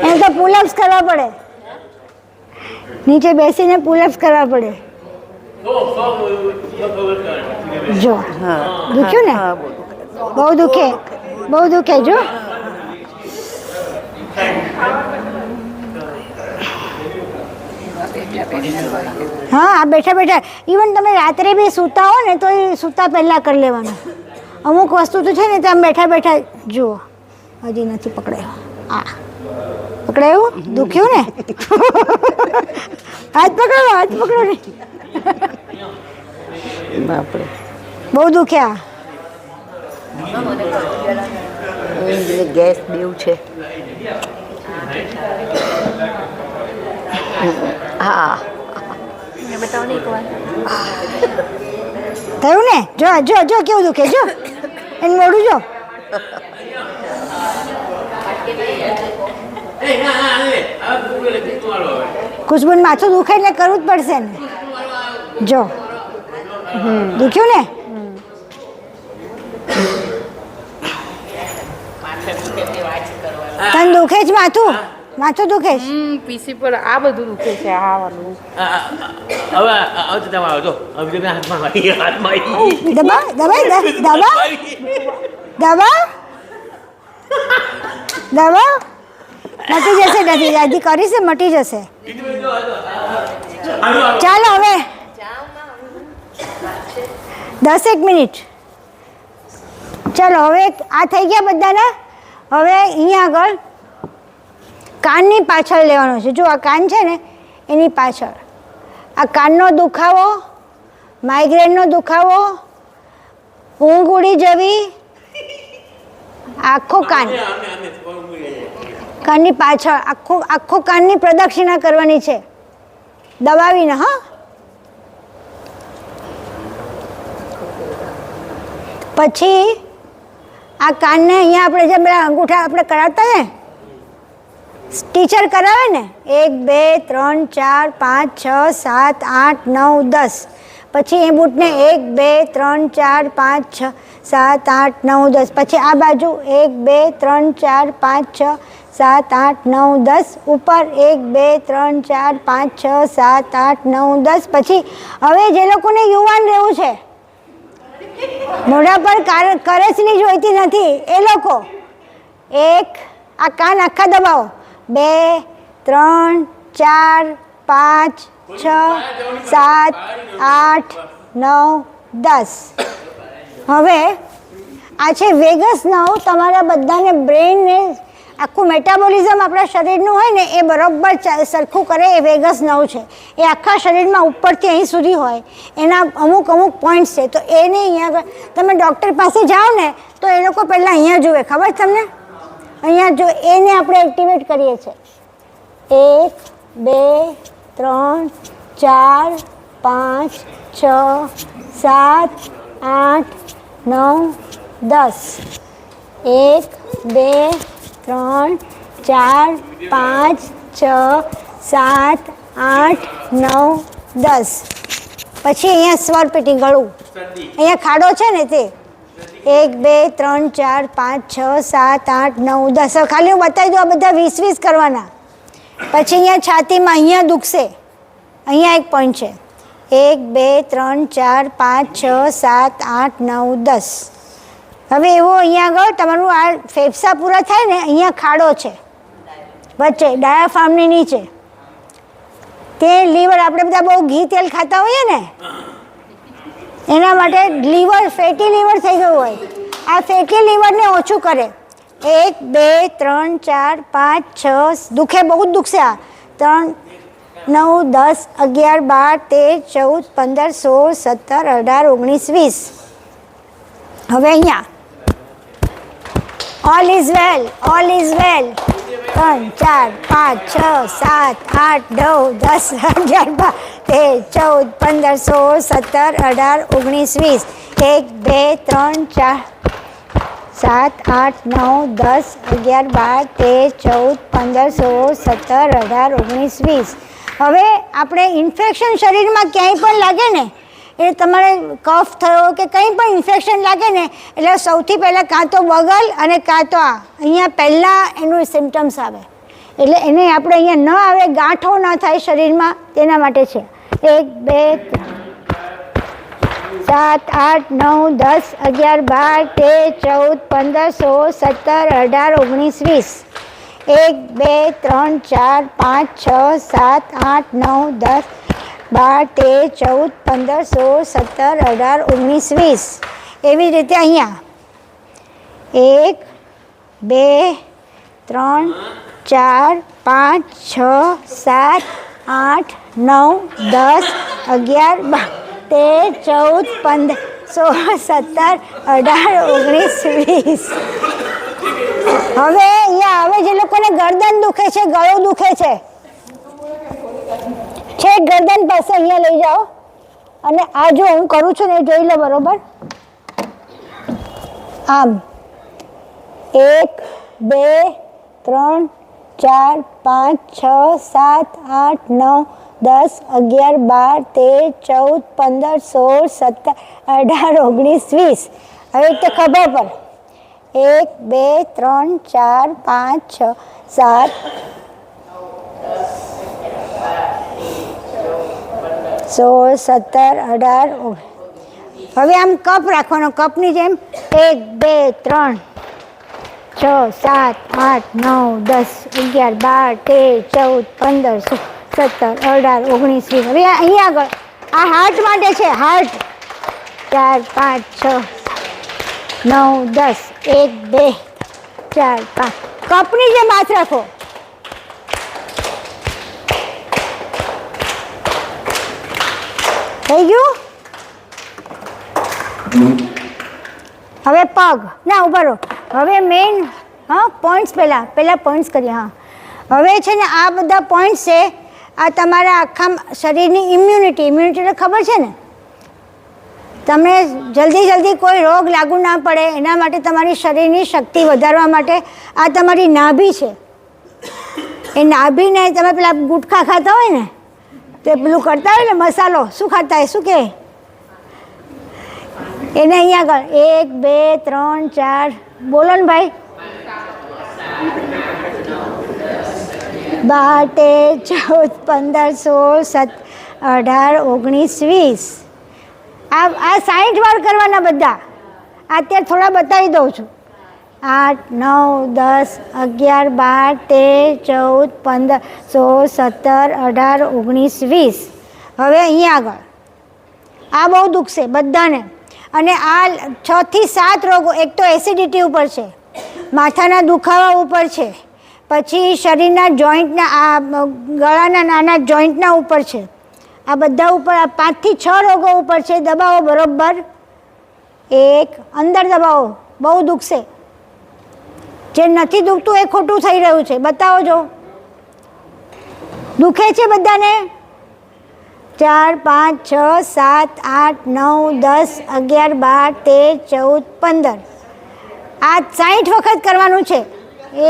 એને તો પુલઅપ્સ કરવા પડે, નીચે બેસીને પુલઅપ્સ કરવા પડે. જો દુખ્યું ને? બહુ દુખે જો. હા આ બેઠા ઇવન તમે રાત્રે બી સૂતા હો ને તો એ સૂતા પહેલાં કરી લેવાનું. અમુક વસ્તુ તો છે ને તમે બેઠા જુઓ. હજી નથી પકડાયો. પકડાયું? દુખ્યું ને? હાથ પકડો ને. બાપરે બહુ દુખ્યા? ગેસ દેવું છે. હા થયું ને? જો કેવું દુખે જો. એનું મોઢું જો. ખુશ્બુન માથું દુખે એટલે કરવું જ પડશે ને. જો દુખ્યું ને? તને દુખે જ માથું દુખે છે? પીસી પર આ બધું દુખે છે. આ વાળું હવે તમારો જો હાથમાં દબા મટી જશે. નથી હજી કરીશ, મટી જશે. ચાલો હવે 10 મિનિટ. ચાલો હવે આ થઈ ગયા બધાના. હવે અહીંયા આગળ કાનની પાછળ લેવાનો છે. જો આ કાન છે ને એની પાછળ આ કાનનો દુખાવો, માઇગ્રેનનો દુખાવો, ઊંઘ ઉડી જવી, આખો કાન કાનની પાછળ આખો કાનની પ્રદક્ષિણા કરવાની છે, દબાવીને. હા, પછી આ કાનને અહીંયા આપણે જે પેલા અંગૂઠા આપણે કરાવતા ને, ટીચર કરાવે ને, 1 2 3 4 5 6 7 8 9 10. પછી એ બૂટને 1 2 3 4 5 6 7 8 9 10. પછી આ બાજુ 1 2 3 4 5 6 7 8 9 10. ઉપર 1 2 3 4 5 6 7 8 9 10. પછી હવે જે લોકોને યુવાન રહેવું છે, મોઢા પર કરચલી જોઈતી નથી, એ લોકો આ કાન આખા દબાવો. 2 3 4 5 6 7 8 9 10. હવે આ છે વેગસ નર્વ. તમારા બધાને બ્રેનને આખું મેટાબોલિઝમ આપણા શરીરનું હોય ને એ બરાબર સરખું કરે એ વેગસ નર્વ છે. એ આખા શરીરમાં ઉપરથી અહીં સુધી હોય, એના અમુક પોઈન્ટ્સ છે. તો એને અહીંયા તમે ડૉક્ટર પાસે જાઓ ને તો એ લોકો પહેલાં અહીંયા જુએ, ખબર તમને? અહીંયા જો એને આપણે એક્ટિવેટ કરીએ છીએ. 1 2 3 4 5 6 7 8 9 10. 1 2 3 4 5 6 7 8 9 10. પછી અહીંયા સ્વરપેટી ગળું, અહીંયા ખાડો છે ને તે 1 2 3 4 5 6 7 8 9 10. ખાલી હું બતાવી દઉં, આ બધા 20 કરવાના. પછી અહીંયા છાતીમાં અહીંયા દુખશે, અહીંયા એક પોઈન્ટ છે. 1 2 3 4 5 6 7 8 9 10. હવે એવો અહીંયા આગળ તમારું આ ફેફસા પૂરા થાય ને, અહીંયા ખાડો છે વચ્ચે ડાયાફ્રામની નીચે. તે લીવર, આપણે બધા બહુ ઘી તેલ ખાતા હોઈએ ને, એના માટે લીવર ફેટી લીવર થઈ ગયું હોય. આ ફેટી લીવરને ઓછું કરે. 1 2 3 4 5 6 દુખે, બહુ જ દુખશે. આ 3 9 10 11 12 13 14 15 16 17 18 19 20. હવે અહીંયા all is well, all is well. 3 4 5 6 7 8 9 10 11 12 13 14 15 16 17 18 19 20. 1 2 3 4 7 8 9 10 11 12 13 14 15 16 17 18 19 20. હવે આપણે ઇન્ફેક્શન શરીરમાં ક્યાંય પણ લાગે ને, એટલે તમારે કફ થયો કે કંઈ પણ ઇન્ફેક્શન લાગે ને, એટલે સૌથી પહેલાં કાં તો બગલ અને કાં તો અહીંયા પહેલાં એનું સિમ્ટમ્સ આવે. એટલે એને આપણે અહીંયા ન આવે, ગાંઠો ન થાય શરીરમાં, તેના માટે છે. 1 2 7 8 9 10 11 12 13 14 15 16 17 18 19 20. 1 2 3 4 5 6 7 8 9 10 12 13 14 15 16 17 18 20. એવી રીતે અહીંયા 1 2 3 4 5 6 7 8 9 10 11 12 13 14 15 16 17 18 19 20. હવે અહીંયા હવે જે લોકોને ગરદન દુખે છે, ગળું દુખે છે, છેક ગરદન પાસે અહીંયા લઈ જાઓ. અને આ જો હું કરું છું ને એ જોઈ લો બરોબર. આમ 1 2 3 4 5 6 7 8 9 10 11 12 13 14 15 16 17 18 19 20. હવે તો ખબર પર 1 2 3 4 5 6 7 16 17 18 હવે આમ કપ રાખવાનો, કપની જેમ 1 2 3 6 7 8 9 10 11 12 13 14 15 16 17 18 19 20. હવે અહીંયા આગળ આ હાર્ટ માટે છે, હાર્ટ 4 5 6 9 10 1 2 4 5 કપની જેમ હાથ રાખો. થઈ ગયું? પગ ના ઉભા રહો. હવે મેઇન પોઈન્ટ્સ પહેલાં પોઈન્ટ્સ કરીએ. હવે છે ને આ બધા પોઈન્ટ્સ છે આ તમારા આખા શરીરની ઇમ્યુનિટી ખબર છે ને, તમને જલ્દી કોઈ રોગ લાગુ ના પડે એના માટે તમારી શરીરની શક્તિ વધારવા માટે આ તમારી નાભી છે. એ નાભીને તમે પેલા ગુટખા ખાતા હોય ને તે પેલું કરતા હોય ને મસાલો શું ખાતા હોય શું કહે એને અહીંયા આગળ 1 2 3 4 બોલો ને ભાઈ. 12 13 14 15 16 17 18 19 આ 60 વાર કરવાના બધા. અત્યારે થોડા બતાવી દઉં છું. 8 9 10 11 12 13 14 15 16 17 18 19 20. હવે અહીંયા આગળ આ બહુ દુખશે બધાને. અને આ 6 થી 7 રોગો, એક તો એસિડિટી ઉપર છે, માથાના દુખાવા ઉપર છે, પછી શરીરના જોઈન્ટના આ ગળાના નાના જોઈન્ટના ઉપર છે, આ બધા ઉપર આ 5 થી 6 રોગો ઉપર છે. દબાવો બરોબર. એક અંદર દબાવો, બહુ દુખશે. જે નથી દુખતું એ ખોટું થઈ રહ્યું છે. બતાવો જો દુખે છે બધાને. 4 5 6 7 8 9 10 11 12 13 14 15. આ 60 વખત કરવાનું છે.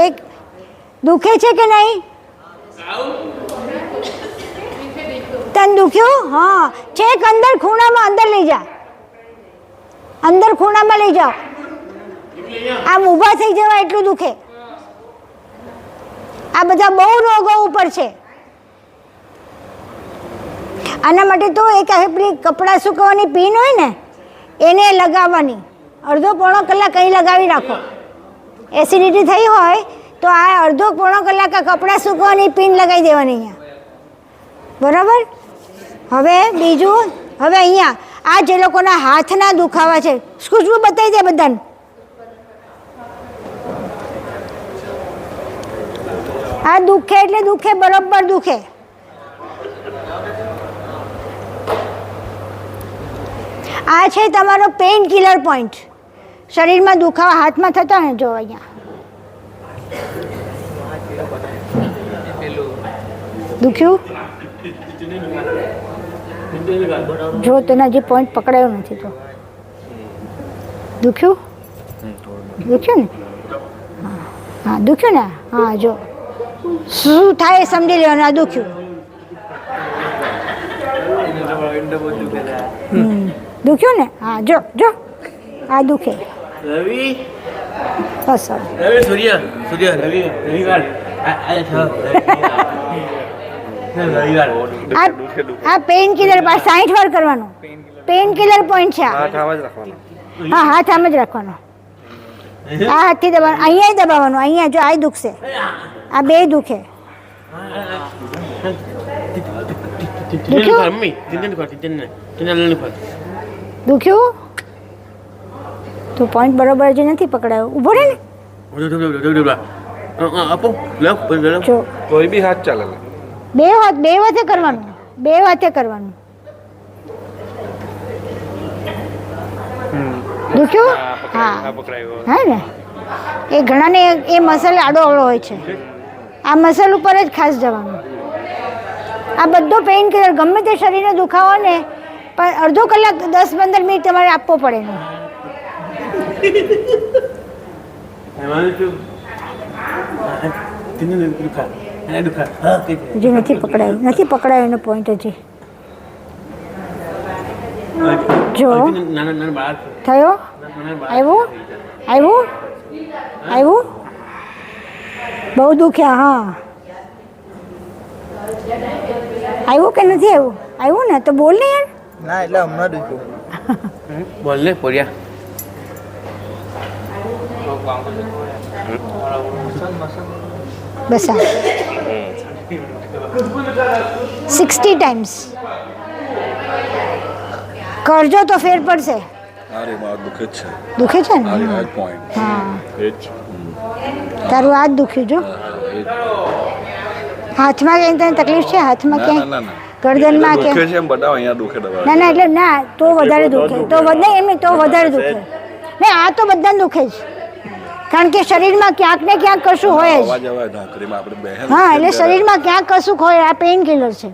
એક દુખે છે કે નહીં? તને દુખ્યું? હા, છેક અંદર ખૂણામાં અંદર લઈ જા, અંદર ખૂણામાં લઈ જાઓ. આમ ઊભા થઈ જવા એટલું દુખે. આ બધા બહુ રોગો ઉપર છે. આના માટે તો એક આપણી કપડાં સુકવવાની પિન હોય ને એને લગાવવાની, અડધો પોણો કલાક અહીં લગાવી રાખો. એસિડિટી થઈ હોય તો આ અડધો પોણો કલાક આ કપડાં સુકવવાની પિન લગાવી દેવાની અહીંયા. બરાબર. હવે બીજું, હવે અહીંયા આ જે લોકોના હાથના દુખાવા છે ખુશ્બુ બતાવી દે બધાને. આ દુખે એટલે દુખે, બરોબર દુખે. આ છે તમારો પેઇન કિલર પોઈન્ટ. શરીરમાં દુખાવા હાથમાં થતા ને જો અહીંયા દુખ્યું જો તેના જે પોઈન્ટ પકડાયો નથી તો દુખ્યું ને. હા દુખ્યું ને. હા જો શું થાય સમજી લેવાનું. આ દુખ્યું. દુખ્યું ને. હા જો આ દુખે. રવિ બસ રવિ સૂર્ય રવિવાર આ પેઇન કિલર 60 વાર કરવાનું. પેઇન કિલર પોઈન્ટ છે. હા, હાથ આમ જ રાખવાનો. આ હાથથી દબાવવાનું, અહીંયા દબાવવાનું. અહીંયા જો આ દુખશે, આ બે દુખે. દુખ્યું તો પોઈન્ટ બરોબર જ નથી પકડાયો. ઊભો રહે ને. જો કોઈ બી હાથ ચાલે. બે હાથે કરવાનું. દુખ્યું? હા ને. એ ઘણાને એ મસલ આડો અવળો હોય છે. આ મસલ ઉપર જ ખાસ જવાનું. આ બધો પેઇન કિલર ગમે તે શરીરને દુખાવો ને પણ અડધો કલાક 10-15 મિનિટ તમારે આપવો પડે ને. હજી નથી પકડાયો એનો પોઈન્ટ હજી. જો થયો. આવ્યું બહુ દુખ્યા. હા આવ્યું કે નથી આવ્યું? આવ્યું ને તો બોલ ને યાર. ના એટલે હમણાં દુખ્યું. બોલ ને પોરિયા. બસ 60 ટાઈમ્સ કરજો તો ફેર પડશે. અરે બા દુખે છે. દુખે છે ને. આ પોઈન્ટ. હા એ જ. તારું હાથ દુખ્યું જો. હાથમાં કઈ તને તકલીફ છે? હાથમાં કે ગરદનમાં કે દુખે છે એમ બતાવો. અહીંયા દુખે દવા. ના એટલે ના તો વધારે દુખે. તો વધારે દુખે. ને આ તો બધાને દુખે જ, કારણ કે શરીરમાં ક્યાંક ને ક્યાંક કશું હોય જ. અવાજ આવે ઢાંકરીમાં આપણે બેહે હા, એટલે શરીરમાં ક્યાંક કશું હોય, આ પેઇન કિલર છે.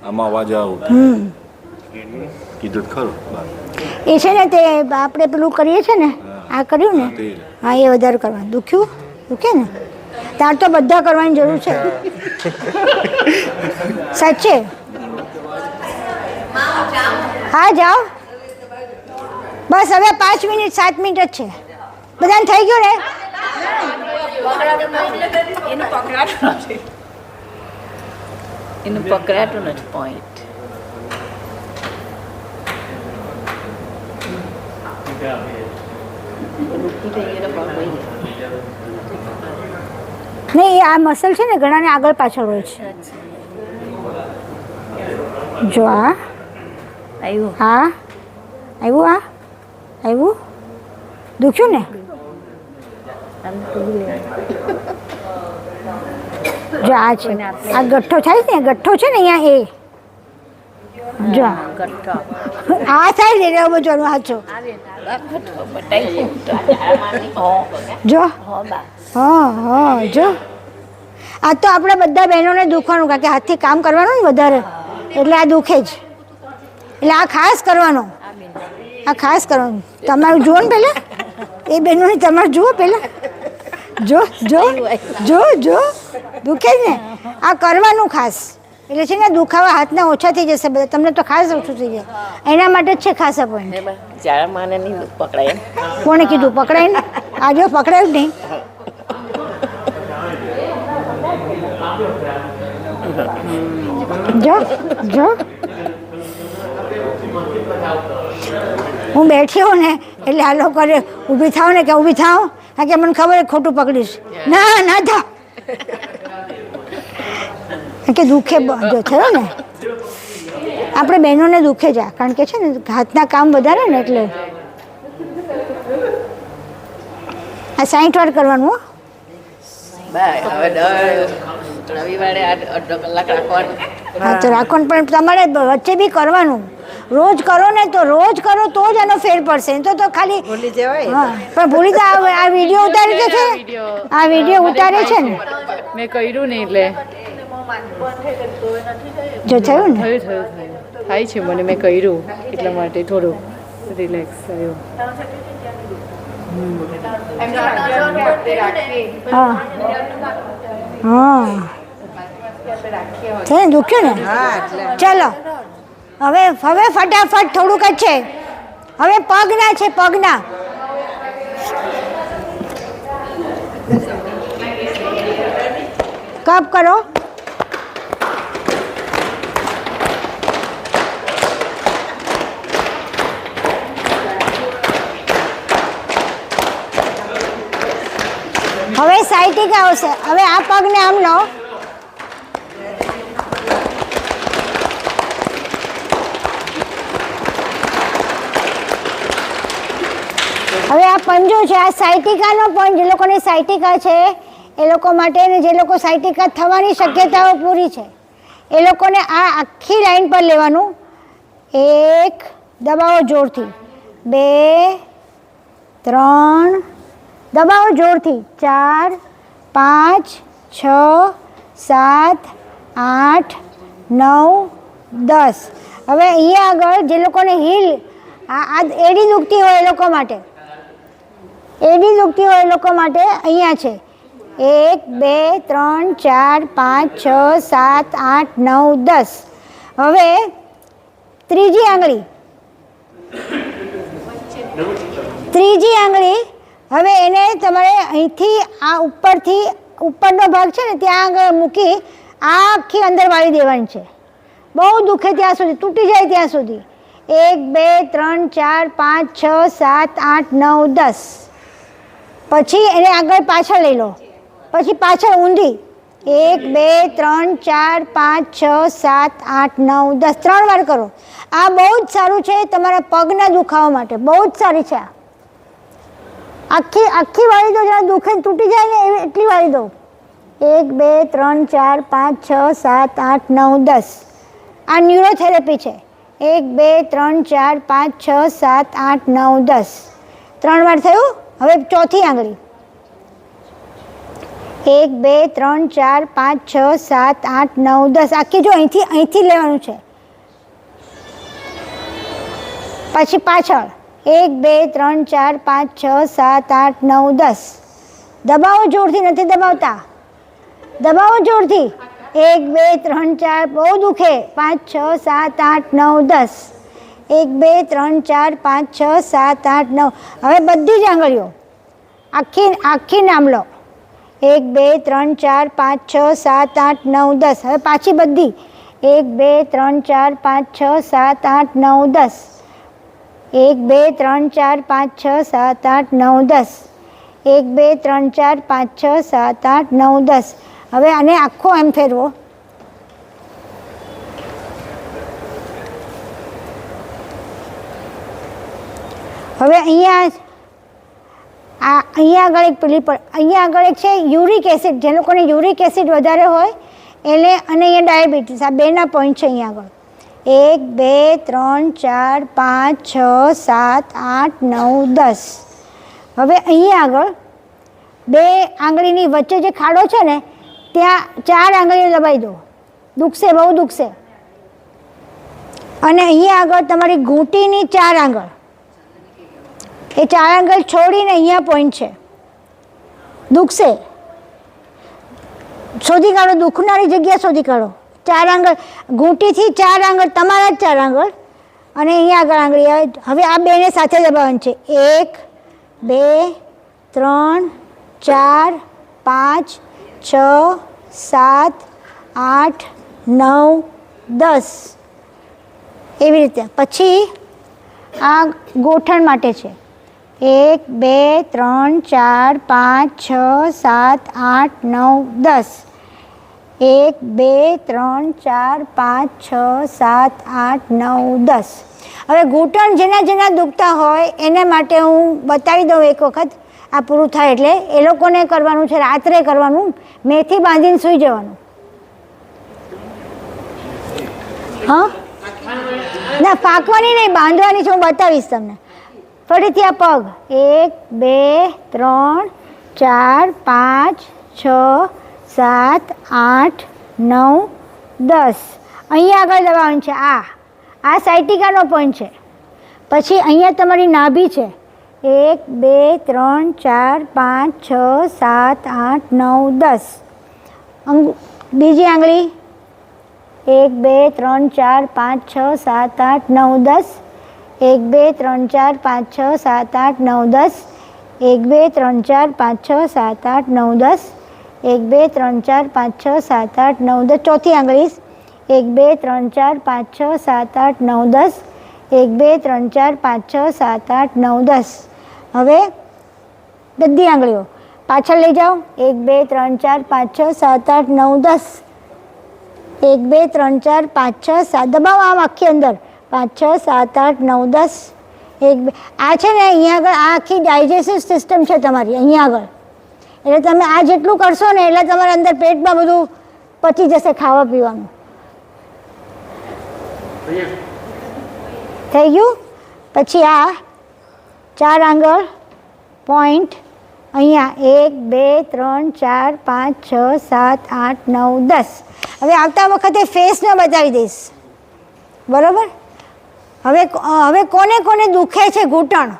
આમાં અવાજ આવે કીધું ખરું એ છે ને તે આપણે પેલું કરીએ છીએ ને, આ કર્યું ને, હા એ વધારે કરવાનું. દુખે ને તાર તો બધા કરવાની જરૂર છે સાચે. હા જાઓ, બસ હવે 5 મિનિટ 7 મિનિટ જ છે. બધાને થઈ ગયું ને? એનું પકડાતું નથી પોઈન્ટ. નહીં, આ મસલ છે ને ઘણાને આગળ પાછળ હોય છે. જો આ આવ્યું. હા આવ્યું, આ આવ્યું, દુખ્યું ને? જો આ છે, આ ગઠ્ઠો થાય ને, ગઠ્ઠો છે ને અહીંયા, એ જો આ થાય ને એવો બધો સાચો. જો હા જો આ તો આપણે બધા બહેનોને દુખવાનું, કારણ કે હાથથી કામ કરવાનું ને વધારે, એટલે આ દુખે જ. એટલે આ ખાસ કરવાનો, આ ખાસ કરવાનું. તમારું જુઓ ને પહેલાં, એ બહેનોને તમારું જુઓ પહેલાં. જો જો જો જો દુખે જ ને, આ કરવાનું ખાસ. એટલે છે ને દુખાવા હાથના ઓછા થઈ જશે બધા, તમને તો ખાસ ઓછું થઈ જાય. એના માટે જ છે ખાસ પોઈન્ટ. જ્યારે મને નહીં પકડાય. કોણે કીધું પકડાય ને? આ જો પકડાયું જ નહીં. જો જો હું બેઠી હોઉં ને એટલે આ લોકો ઊભી થાવ ને કે ઊભી થાવ, કારણ કે મને ખબર ખોટું પકડીશ. ના ના થાવ, કે દુખે જો થયો ને. આપણે બહેનોને દુખે જ, કારણ કે છે ને હાથના કામ વધારે ને, એટલે આ 60 વાર કરવાનું. રવિવારે અડધો કલાક રાખવાનું. હા તો રાખવાનું, પણ તમારે વચ્ચે બી કરવાનું. રોજ કરો ને, તો રોજ કરો તો જ આનો ફેર પડશે. તો ખાલી ભૂલી જવાય. હા, પણ ભૂલી તો આ વિડીયો ઉતારે છે, આ વિડીયો ઉતારે છે ને, મેં કર્યું ને એટલે જો થયું ને. થયું થાય છે મને, મેં કર્યું એટલા માટે થોડું રિલેક્સ થયું. હા હા છે ને, દુખ્યું ને? ચલો હવે ફટાફટ થોડુંક જ છે. હવે પગના છે, પગના. કપ કરો. હવે સાઈટિક આવશે. હવે આ પગને આમ લો. હવે આ પંજો છે, આ સાયટિકાનો પંજ. જે લોકોને સાયટિકા છે એ લોકો માટે, ને જે લોકો સાયટિકા થવાની શક્યતાઓ પૂરી છે એ લોકોને આ આખી લાઈન પર લેવાનું. 1 દબાવો જોરથી, 2 3 દબાવો જોરથી, 4 5 6 7 8 9 10. હવે અહીંયા આગળ જે લોકોને હીલ, આ એડી દુખતી હોય એ લોકો માટે, એડી દુખતી હોય એ લોકો માટે અહીંયા છે 1 2 3 4 5 6 7 8 9 10. હવે ત્રીજી આંગળી, ત્રીજી આંગળી. હવે એને તમારે અહીંથી આ ઉપરથી, ઉપરનો ભાગ છે ને ત્યાં આગળ મૂકી આ આખી અંદર વાળી દેવાની છે. બહુ દુખે ત્યાં સુધી, તૂટી જાય ત્યાં સુધી. 1 2 3 4 5 6 7 8 9 10. પછી એને આગળ પાછળ લઈ લો, પછી પાછળ ઊંધી. 1 2 3 4 5 6 7 8 9 10. 3 વાર કરો. આ બહુ જ સારું છે તમારા પગના દુખાવા માટે, બહુ જ સારી છે. આખી વાળી દો, જરા દુખે તૂટી જાય ને એટલી વાળી દો. 1 2 3 4 5 6 7 8 9 10. આ ન્યુરોથેરાપી છે. 1 2 3 4 5 6 7 8 9 10. 3 વાર થયું. હવે ચોથી આંગળી 1 2 3 4 5 6 7 8 9 10 આખી જો અહીંથી લેવાનું છે. પછી પાછળ 1 2 3 4 5 6 7 8 9 10. દબાવો જોરથી, નથી દબાવતા, દબાવો જોરથી. 1 2 3 4 બહુ દુખે. 5 6 7 8 9 10. 1 2 3 4 5 6 7 8 9. હવે બધી જ આંગળીઓ આખી નામ લો. 1 2 3 4 5 6 7 8 9 10. હવે પાછી બધી 1 2 3 4 5 6 7 8 9 10. 1 2 3 4 5 6 7 8 9 10. 1 2 3 4 5 6 7 8 9 10. હવે આને આખો એમ ફેરવો. હવે અહીંયા આગળ એક પેલી અહીંયા આગળ એક છે યુરિક એસિડ. જે લોકોને યુરિક એસિડ વધારે હોય એને, અને અહીંયા ડાયાબિટીસ, આ બેના પોઈન્ટ છે અહીંયા આગળ. 1 2 3 4 5 6 7 8 9 10. હવે અહીંયા આગળ બે આંગળીની વચ્ચે જે ખાડો છે ને ત્યાં 4 આંગળીઓ દબાઈ દો. દુખશે, બહુ દુખશે. અને અહીંયા આગળ તમારી ઘૂંટીની 4 આંગળ, એ 4 આંગળ છોડીને અહીંયા પોઈન્ટ છે. દુખશે, શોધી કાઢો, દુખનારી જગ્યા શોધી કાઢો. 4 આંગળ, ઘૂંટીથી 4 આંગળ, તમારા જ 4 આંગળ, અને અહીંયા આગળ આંગળી આવે. હવે આ બેને સાથે દબાવવાનું છે. 1 2 3 4 5 6 7 8 9 10. એવી રીતે. પછી આ ગોઠણ માટે છે. 1 2 3 4 5 6 7 8 9 10. 1 2 3 4 5 6 7 8 9 10. હવે ઘૂંટણ જેના દુખતા હોય એના માટે હું બતાવી દઉં એક વખત. આ પૂરું થાય એટલે એ લોકોને કરવાનું છે, રાત્રે કરવાનું. મેથી બાંધીને સૂઈ જવાનું. હા, ના ફાંકવાની નહીં, બાંધવાની છે. હું બતાવીશ તમને. ફરીથી આ પગ 1 2 3 4 5 6 7 8 9 10. અહીંયા આગળ દબાવવાનું છે. આ સાયટિકાનો પોઈન્ટ છે. પછી અહીંયા તમારી નાભી છે. 1 2 3 4 5 6 7 8 9 10. બીજી આંગળી 1 2 3 4 5 6 7 8 9 10. 1 2 3 4 5 6 7 8 9 10. 1 2 3 4 5 6 7 8 9 10. 1 2 3 4 5 6 7 8 9 10. ચોથી આંગળી 1 2 3 4 5 6 7 8 9 10. 1 2 3 4 5 6 7 8 9 10. હવે બધી આંગળીઓ પાછળ લઈ જાઓ. 1 2 3 4 5 6 7 8 9 10. 1 2 3 4 5 6 7. દબાવો આમ આખી અંદર. 5 6 7 8 9 10. 1 2. આ છે ને અહીંયા આગળ આ આખી ડાયજેસ્ટિવ સિસ્ટમ છે તમારી અહીંયા આગળ. એટલે તમે આ જેટલું કરશો ને એટલે તમારા અંદર પેટમાં બધું પચી જશે ખાવા પીવાનું. થઈ ગયું. પછી આ 4 આંગળ પોઈન્ટ અહીંયા 1 2 3 4 5 6 7 8 9 10. હવે આવતા વખતે ફેસને બતાવી દઈશ, બરાબર? હવે કોને કોને દુખે છે ઘૂંટણ?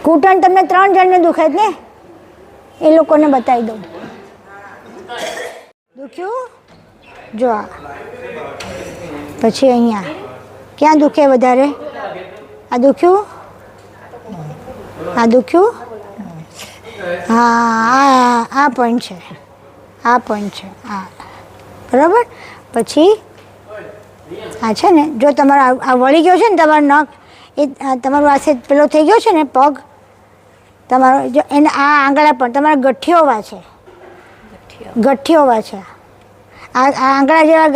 ઘૂંટણ તમને 3 જણને દુખે જ ને, એ લોકોને બતાવી દઉં. દુખ્યું? જો આ પછી અહીંયા ક્યાં દુખે વધારે? આ દુખ્યું? આ દુખ્યું? હા, આ પોઈન્ટ છે, આ પોઈન્ટ છે, આ બરાબર. પછી આ છે ને, જો તમારો આ વળી ગયો છે ને તમારો નખ, એ તમારું આ સેજ પેલો થઈ ગયો છે ને પગ તમારો, જો એને આ આંગળા પર તમારા ગઠિયોવા છે, ગઠિયોવા છે. આ આંગળા જેવા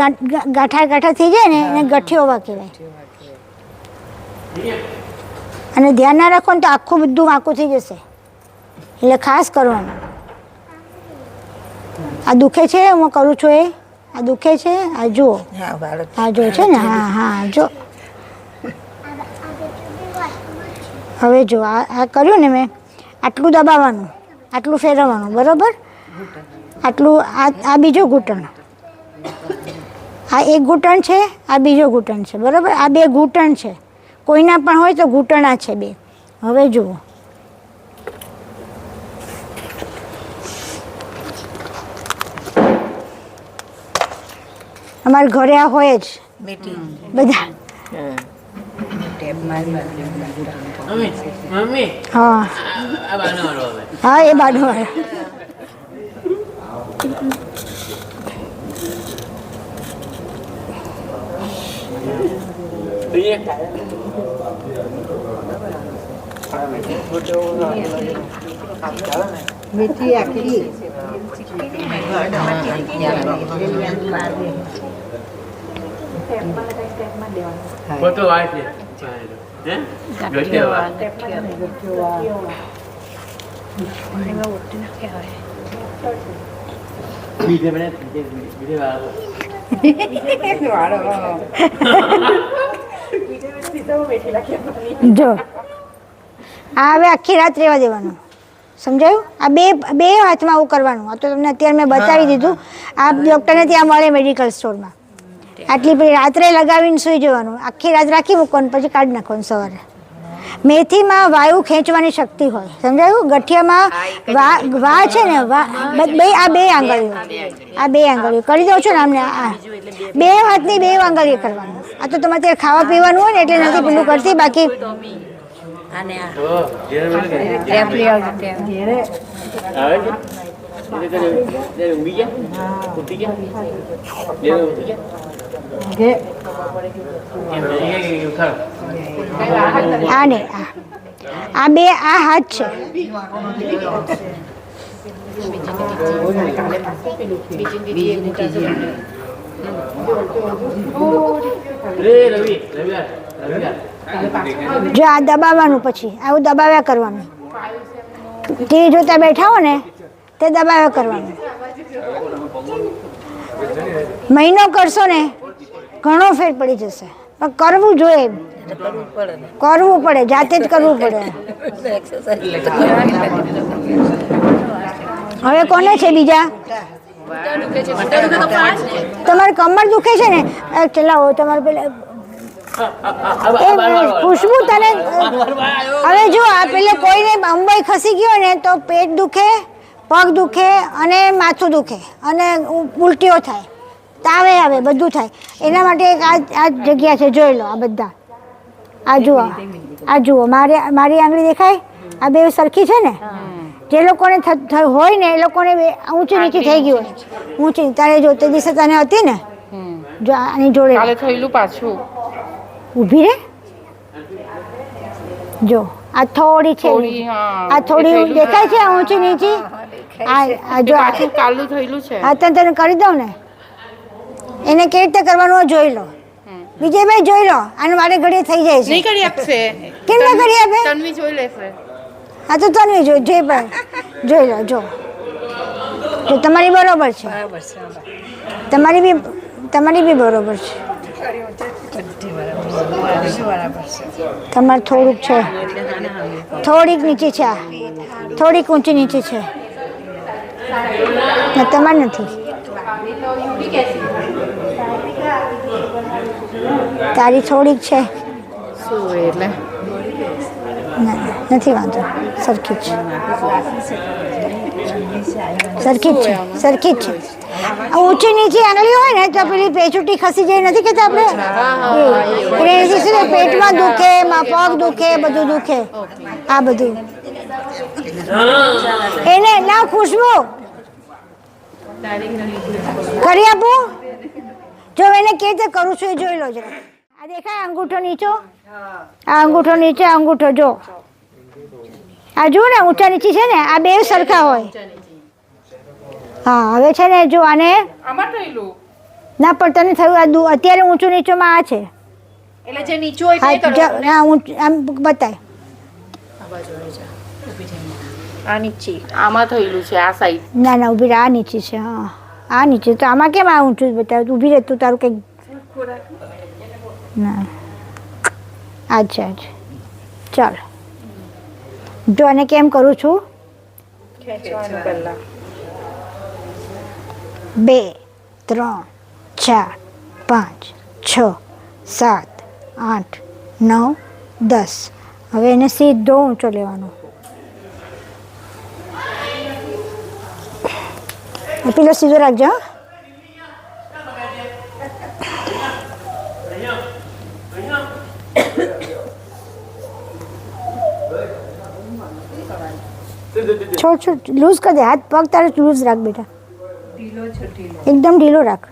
ગાંઠા થઈ જાય ને એને ગઠિયોવા કહેવાય. અને ધ્યાન ના રાખો ને તો આખું બધું વાંકું થઈ જશે, એટલે ખાસ કરવાનું. આ દુખે છે, હું કરું છું એ, આ દુખે છે, આ જુઓ, આ જો છે ને, હા હા જો હવે જો આ કર્યું ને મેં, આટલું દબાવવાનું, આટલું ફેરવવાનું, બરાબર? આટલું આ બીજો ઘૂંટણ, આ એક ઘૂંટણ છે, આ બીજો ઘૂંટણ છે, બરાબર? આ બે ઘૂંટણ છે, કોઈના પણ હોય તો ઘૂંટણા છે બે. હવે જુઓ, અમારા ઘરે આ હોય જ બધા. મમ્મી હા આ બાનો વાળો હવે હા, એ બાજુ હોય. ફોટો વાય છે હે ગઠિયા બીજે મને બીજે વાળો જો આ હવે આખી રાત રહેવા દેવાનું, સમજાયું? આ બે હાથમાં આવું કરવાનું. આ તો તમને અત્યારે મેં બતાવી દીધું. આ ડૉક્ટરને ત્યાં મળે મેડિકલ સ્ટોરમાં. આટલી પેલી રાત્રે લગાવીને સૂઈ જવાનું, આખી રાત રાખી મૂકવાનું, પછી કાઢી નાખવાનું સવારે. મેથીમાં વાયુ ખેંચવાની શક્તિ હોય, સમજાયું? ગઠિયામાં વા છે ને, આ બે આંગળીઓ, આ બે આંગળીઓ કરી દઉં છું ને અમને. આ બે હાથની બે આંગળીઓ કરવાનું. આ તો તમારે ત્યારે ખાવા પીવાનું હોય ને એટલે નથી પેલું કરતી, બાકી અને આ તો આવે છે એટલે ઊંઘી ગયા ઉઠી ગયા ઉઠી ગયા આ ને આ બે આ હાથ છે. જો આ દબાવવાનું, પછી આવું દબાવ્યા કરવાનું. ટીવી જોતા બેઠા હો ને તે દબાવ્યા કરવાનું. મહિનો કરશો ને ઘણો ફેર પડી જશે, પણ કરવું જોઈએ, કરવું પડે, જાતે જ કરવું પડે. હવે કોને છે બીજા? તમારે કમર દુખે છે ને? ચલાવો તમારે પેલા ખુશ્બુ તને. હવે જો આ પેલે કોઈને અંબાઈ ખસી ગયો ને તો પેટ દુખે, પગ દુખે અને માથું દુખે અને ઉલટીઓ થાય, તાવે આવે, બધું થાય. એના માટે એક આ જગ્યા છે, જોઈ લો. આ બધા આ જુઓ મારી આંગળી દેખાય? આ બે સરખી છે ને? જે લોકોને હોય ને એ લોકોને ઊંચી નીચી થઈ ગયું હોય, ઊંચી. તારે જો તે દિવસે તને હતી ને, જો આની જોડે થયેલું પાછું ઊભી રે. જો આ થોડી છે, આ થોડી દેખાય છે, આ ઊંચી નીચી. આ જો કાલું થયેલું છે. આ તને કરી દઉં ને, એને કેવી રીતે કરવાનું જોઈ લો. વિજયભાઈ જોઈ લો, આને મારે ઘડીએ થઈ જાય છે. નહીં કરી આપશે. કેમ ના કરી આપે? તન્વી જોઈ લેશે. હા તો તન્વી જોઈ જોઈ લો. જો તમારી બરોબર છે, તમારી બી બરોબર છે. તમારે થોડુંક છે, થોડીક નીચે છે, થોડીક ઊંચી નીચે છે, તમારે નથી. તારી થોડીક છે, એટલે નથી વાંધો, સરખી જ છે, સરખી જ છે, સરખી જ છે. ઊંચી નીચે આંગળી હોય ને તો પેલી પેચુટી ખસી જાય, નથી કહેતા આપણે? એટલે શું પેટમાં દુખે, પગ દુખે, બધું દુખે. આ બધું એને ના ખુશ્બુ કરી આપું. જો એને કેવી રીતે કરું છું એ જોઈ લો જરા. આ દેખાય અંગૂઠો નીચો, આ અંગૂઠો નીચે, અંગૂઠો જો આ જુઓ ને, ઊંચા નીચી છે ને, આ બે સરખા હોય. હા હવે છે ને, જો આને ના પણ તને થયું અત્યારે ઊંચું નીચોમાં આ છે, એટલે જે નીચું હોય તે કરવાનું. હા આમ બતાય. આ નીચે આમાં થયેલું છે, આ સાઈડ. ના ના ઊભી રહે, આ નીચે છે. હા આ નીચે તો આમાં કેમ આ ઊંચું બતાવ્યું? ઊભી રહે તું, તારું કંઈક ના આ છે ચાલો. જો આને કેમ કરું છું? ખેંચવાનું પહેલા 2 3 4 5 6 7 8 9 10. હવે એને સીધો ઊંચો લેવાનો. પેલો સીધો રાખજો. છોડ છોડ લૂઝ કરી દે. હાથ પગ તારે લૂઝ રાખ બેટા. એકદમ ઢીલો રાખ.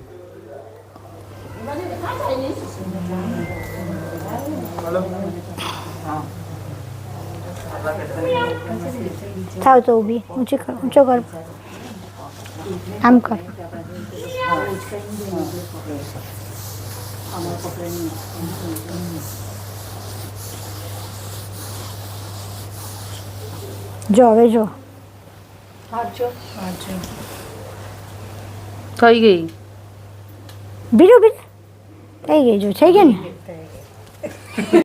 થાવ તો ઊભી. ઊંચી કર, ઊંચો કર. આમ કર. જો હવે જો થઈ ગઈ. બીજું થઈ ગઈ. જો થઈ ગઈ ને.